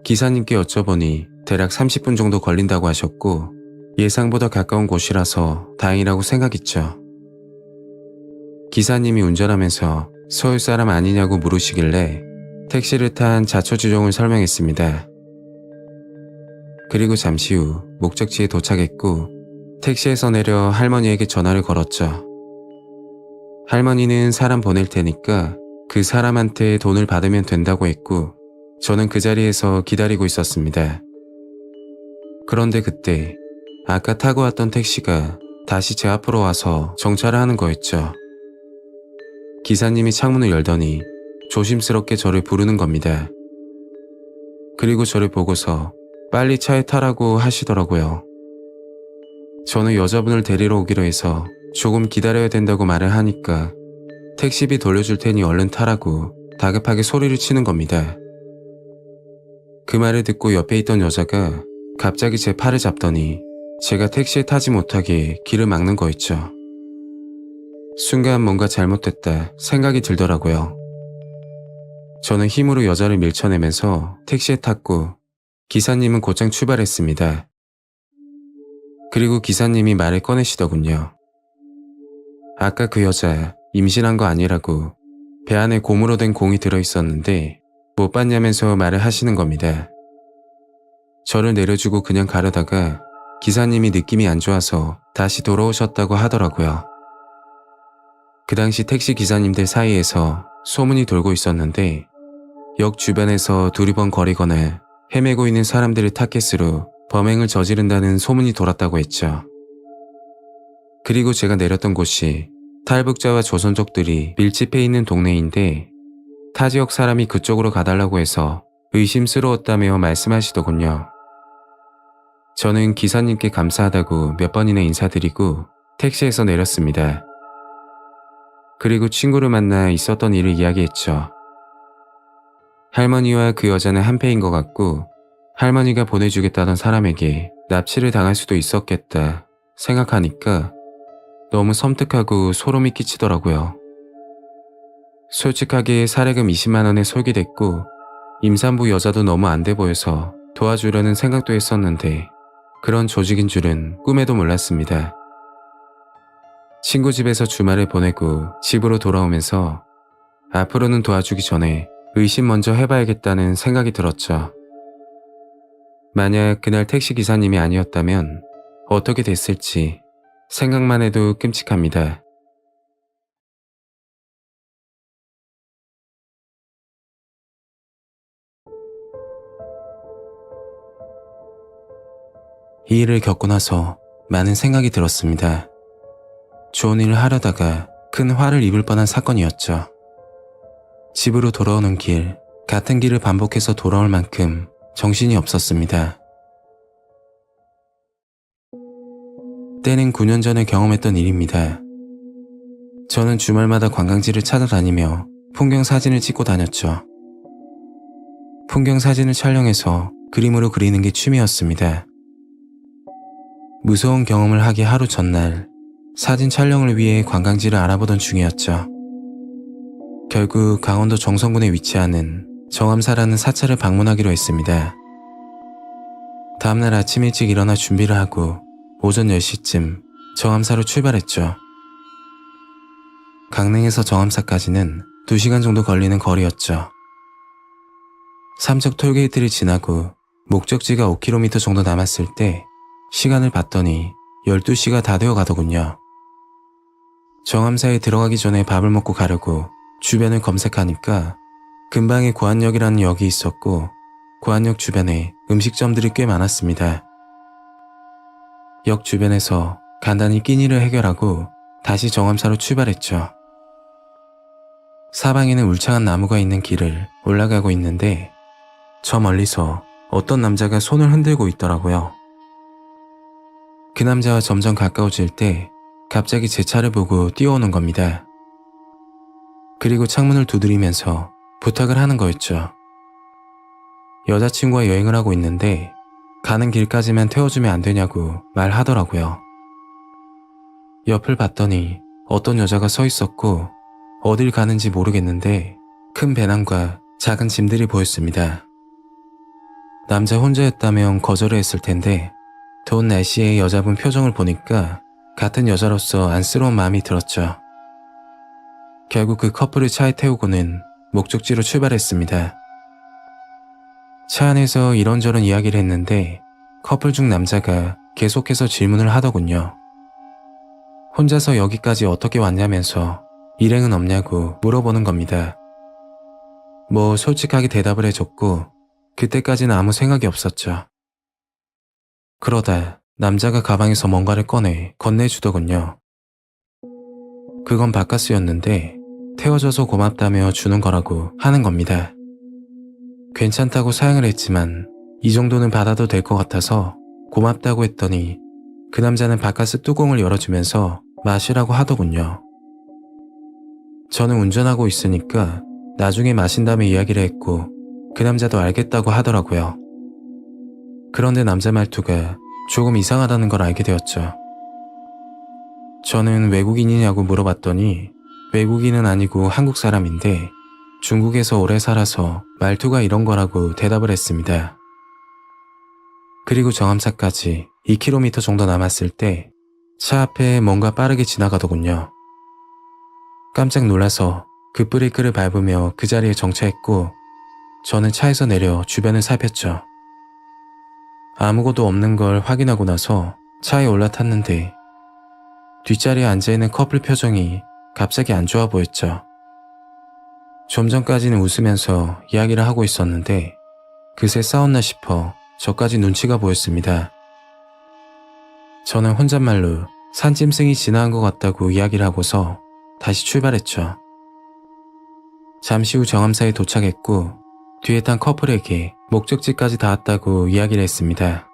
기사님께 여쭤보니 대략 30분 정도 걸린다고 하셨고 예상보다 가까운 곳이라서 다행이라고 생각했죠. 기사님이 운전하면서 서울 사람 아니냐고 물으시길래 택시를 탄 자초지종을 설명했습니다. 그리고 잠시 후 목적지에 도착했고 택시에서 내려 할머니에게 전화를 걸었죠. 할머니는 사람 보낼 테니까 그 사람한테 돈을 받으면 된다고 했고 저는 그 자리에서 기다리고 있었습니다. 그런데 그때 아까 타고 왔던 택시가 다시 제 앞으로 와서 정차를 하는 거였죠. 기사님이 창문을 열더니 조심스럽게 저를 부르는 겁니다. 그리고 저를 보고서 빨리 차에 타라고 하시더라고요. 저는 여자분을 데리러 오기로 해서 조금 기다려야 된다고 말을 하니까 택시비 돌려줄 테니 얼른 타라고 다급하게 소리를 치는 겁니다. 그 말을 듣고 옆에 있던 여자가 갑자기 제 팔을 잡더니 제가 택시에 타지 못하게 길을 막는 거였죠. 순간 뭔가 잘못됐다 생각이 들더라고요. 저는 힘으로 여자를 밀쳐내면서 택시에 탔고 기사님은 곧장 출발했습니다. 그리고 기사님이 말을 꺼내시더군요. 아까 그 여자 임신한 거 아니라고 배 안에 고무로 된 공이 들어있었는데 못 봤냐면서 말을 하시는 겁니다. 저를 내려주고 그냥 가려다가 기사님이 느낌이 안 좋아서 다시 돌아오셨다고 하더라고요. 그 당시 택시 기사님들 사이에서 소문이 돌고 있었는데 역 주변에서 두리번거리거나 헤매고 있는 사람들을 타겟으로 범행을 저지른다는 소문이 돌았다고 했죠. 그리고 제가 내렸던 곳이 탈북자와 조선족들이 밀집해 있는 동네인데 타 지역 사람이 그쪽으로 가달라고 해서 의심스러웠다며 말씀하시더군요. 저는 기사님께 감사하다고 몇 번이나 인사드리고 택시에서 내렸습니다. 그리고 친구를 만나 있었던 일을 이야기했죠. 할머니와 그 여자는 한패인 것 같고 할머니가 보내주겠다던 사람에게 납치를 당할 수도 있었겠다 생각하니까 너무 섬뜩하고 소름이 끼치더라고요. 솔직하게 사례금 20만 원에 솔깃했고 임산부 여자도 너무 안 돼 보여서 도와주려는 생각도 했었는데 그런 조직인 줄은 꿈에도 몰랐습니다. 친구 집에서 주말을 보내고 집으로 돌아오면서 앞으로는 도와주기 전에 의심 먼저 해봐야겠다는 생각이 들었죠. 만약 그날 택시 기사님이 아니었다면 어떻게 됐을지 생각만 해도 끔찍합니다. 이 일을 겪고 나서 많은 생각이 들었습니다. 좋은 일을 하려다가 큰 화를 입을 뻔한 사건이었죠. 집으로 돌아오는 길, 같은 길을 반복해서 돌아올 만큼 정신이 없었습니다. 때는 9년 전에 경험했던 일입니다. 저는 주말마다 관광지를 찾아다니며 풍경 사진을 찍고 다녔죠. 풍경 사진을 촬영해서 그림으로 그리는 게 취미였습니다. 무서운 경험을 하기 하루 전날 사진 촬영을 위해 관광지를 알아보던 중이었죠. 결국 강원도 정선군에 위치하는 정암사라는 사찰을 방문하기로 했습니다. 다음날 아침 일찍 일어나 준비를 하고 오전 10시쯤 정암사로 출발했죠. 강릉에서 정암사까지는 2시간 정도 걸리는 거리였죠. 삼척 톨게이트를 지나고 목적지가 5km 정도 남았을 때 시간을 봤더니 12시가 다 되어 가더군요. 정암사에 들어가기 전에 밥을 먹고 가려고 주변을 검색하니까 근방에 고안역이라는 역이 있었고 고안역 주변에 음식점들이 꽤 많았습니다. 역 주변에서 간단히 끼니를 해결하고 다시 정암사로 출발했죠. 사방에는 울창한 나무가 있는 길을 올라가고 있는데 저 멀리서 어떤 남자가 손을 흔들고 있더라고요. 그 남자와 점점 가까워질 때 갑자기 제 차를 보고 뛰어오는 겁니다. 그리고 창문을 두드리면서 부탁을 하는 거였죠. 여자친구와 여행을 하고 있는데 가는 길까지만 태워주면 안 되냐고 말하더라고요. 옆을 봤더니 어떤 여자가 서 있었고 어딜 가는지 모르겠는데 큰 배낭과 작은 짐들이 보였습니다. 남자 혼자였다면 거절을 했을 텐데 더운 날씨에 여자분 표정을 보니까 같은 여자로서 안쓰러운 마음이 들었죠. 결국 그 커플을 차에 태우고는 목적지로 출발했습니다. 차 안에서 이런저런 이야기를 했는데 커플 중 남자가 계속해서 질문을 하더군요. 혼자서 여기까지 어떻게 왔냐면서 일행은 없냐고 물어보는 겁니다. 뭐 솔직하게 대답을 해줬고 그때까지는 아무 생각이 없었죠. 그러다 남자가 가방에서 뭔가를 꺼내 건네주더군요. 그건 바카스였는데 태워줘서 고맙다며 주는 거라고 하는 겁니다. 괜찮다고 사양을 했지만 이 정도는 받아도 될 것 같아서 고맙다고 했더니 그 남자는 바카스 뚜껑을 열어주면서 마시라고 하더군요. 저는 운전하고 있으니까 나중에 마신 다음에 이야기를 했고 그 남자도 알겠다고 하더라고요. 그런데 남자 말투가 조금 이상하다는 걸 알게 되었죠. 저는 외국인이냐고 물어봤더니 외국인은 아니고 한국 사람인데 중국에서 오래 살아서 말투가 이런 거라고 대답을 했습니다. 그리고 정암사까지 2km 정도 남았을 때 차 앞에 뭔가 빠르게 지나가더군요. 깜짝 놀라서 급브레이크를 밟으며 그 자리에 정차했고 저는 차에서 내려 주변을 살폈죠. 아무것도 없는 걸 확인하고 나서 차에 올라탔는데 뒷자리에 앉아있는 커플 표정이 갑자기 안 좋아 보였죠. 좀 전까지는 웃으면서 이야기를 하고 있었는데 그새 싸웠나 싶어 저까지 눈치가 보였습니다. 저는 혼잣말로 산짐승이 지나간 것 같다고 이야기를 하고서 다시 출발했죠. 잠시 후 정암사에 도착했고 뒤에 탄 커플에게 목적지까지 닿았다고 이야기를 했습니다.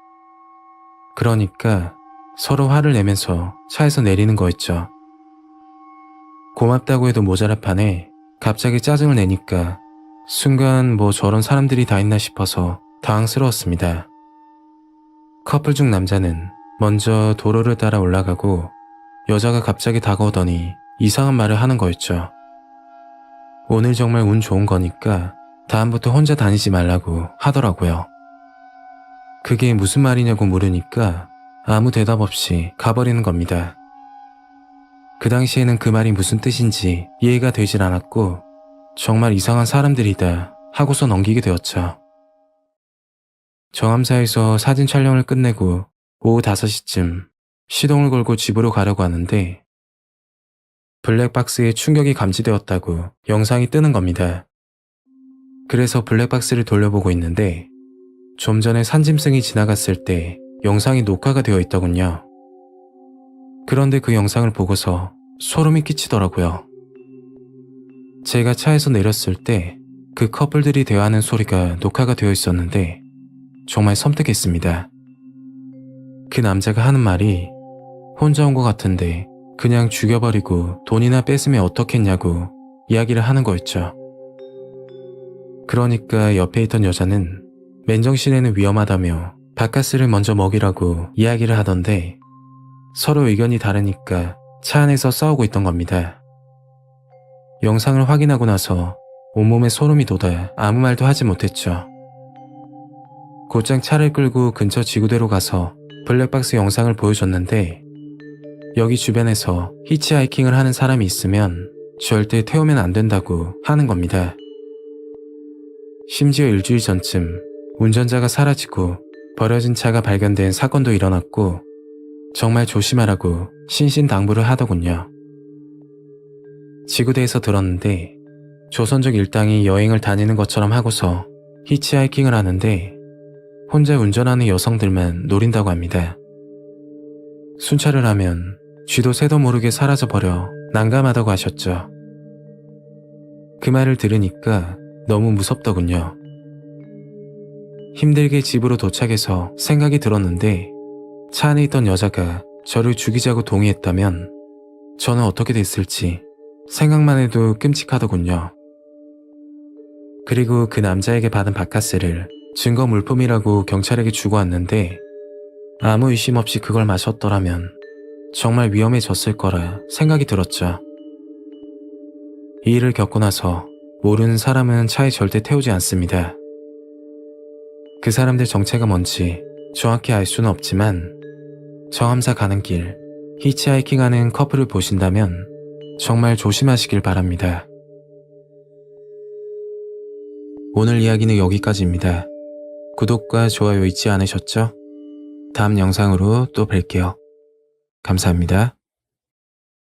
그러니까 서로 화를 내면서 차에서 내리는 거였죠. 고맙다고 해도 모자랄 판에 갑자기 짜증을 내니까 순간 뭐 저런 사람들이 다 있나 싶어서 당황스러웠습니다. 커플 중 남자는 먼저 도로를 따라 올라가고 여자가 갑자기 다가오더니 이상한 말을 하는 거였죠. 오늘 정말 운 좋은 거니까 다음부터 혼자 다니지 말라고 하더라고요. 그게 무슨 말이냐고 물으니까 아무 대답 없이 가버리는 겁니다. 그 당시에는 그 말이 무슨 뜻인지 이해가 되질 않았고 정말 이상한 사람들이다 하고서 넘기게 되었죠. 정암사에서 사진 촬영을 끝내고 오후 5시쯤 시동을 걸고 집으로 가려고 하는데 블랙박스에 충격이 감지되었다고 영상이 뜨는 겁니다. 그래서 블랙박스를 돌려보고 있는데 좀 전에 산짐승이 지나갔을 때 영상이 녹화가 되어 있더군요. 그런데 그 영상을 보고서 소름이 끼치더라고요. 제가 차에서 내렸을 때 그 커플들이 대화하는 소리가 녹화가 되어 있었는데 정말 섬뜩했습니다. 그 남자가 하는 말이 혼자 온 것 같은데 그냥 죽여버리고 돈이나 뺏으면 어떻겠냐고 이야기를 하는 거였죠. 그러니까 옆에 있던 여자는 맨정신에는 위험하다며 바카스를 먼저 먹이라고 이야기를 하던데 서로 의견이 다르니까 차 안에서 싸우고 있던 겁니다. 영상을 확인하고 나서 온몸에 소름이 돋아 아무 말도 하지 못했죠. 곧장 차를 끌고 근처 지구대로 가서 블랙박스 영상을 보여줬는데 여기 주변에서 히치하이킹을 하는 사람이 있으면 절대 태우면 안 된다고 하는 겁니다. 심지어 일주일 전쯤 운전자가 사라지고 버려진 차가 발견된 사건도 일어났고 정말 조심하라고 신신당부를 하더군요. 지구대에서 들었는데 조선족 일당이 여행을 다니는 것처럼 하고서 히치하이킹을 하는데 혼자 운전하는 여성들만 노린다고 합니다. 순찰을 하면 쥐도 새도 모르게 사라져버려 난감하다고 하셨죠. 그 말을 들으니까 너무 무섭더군요. 힘들게 집으로 도착해서 생각이 들었는데 차 안에 있던 여자가 저를 죽이자고 동의했다면 저는 어떻게 됐을지 생각만 해도 끔찍하더군요. 그리고 그 남자에게 받은 바카스를 증거 물품이라고 경찰에게 주고 왔는데 아무 의심 없이 그걸 마셨더라면 정말 위험해졌을 거라 생각이 들었죠. 이 일을 겪고 나서 모르는 사람은 차에 절대 태우지 않습니다. 그 사람들 정체가 뭔지 정확히 알 수는 없지만 저함사 가는 길 히치하이킹하는 커플을 보신다면 정말 조심하시길 바랍니다. 오늘 이야기는 여기까지입니다. 구독과 좋아요 잊지 않으셨죠? 다음 영상으로 또 뵐게요. 감사합니다.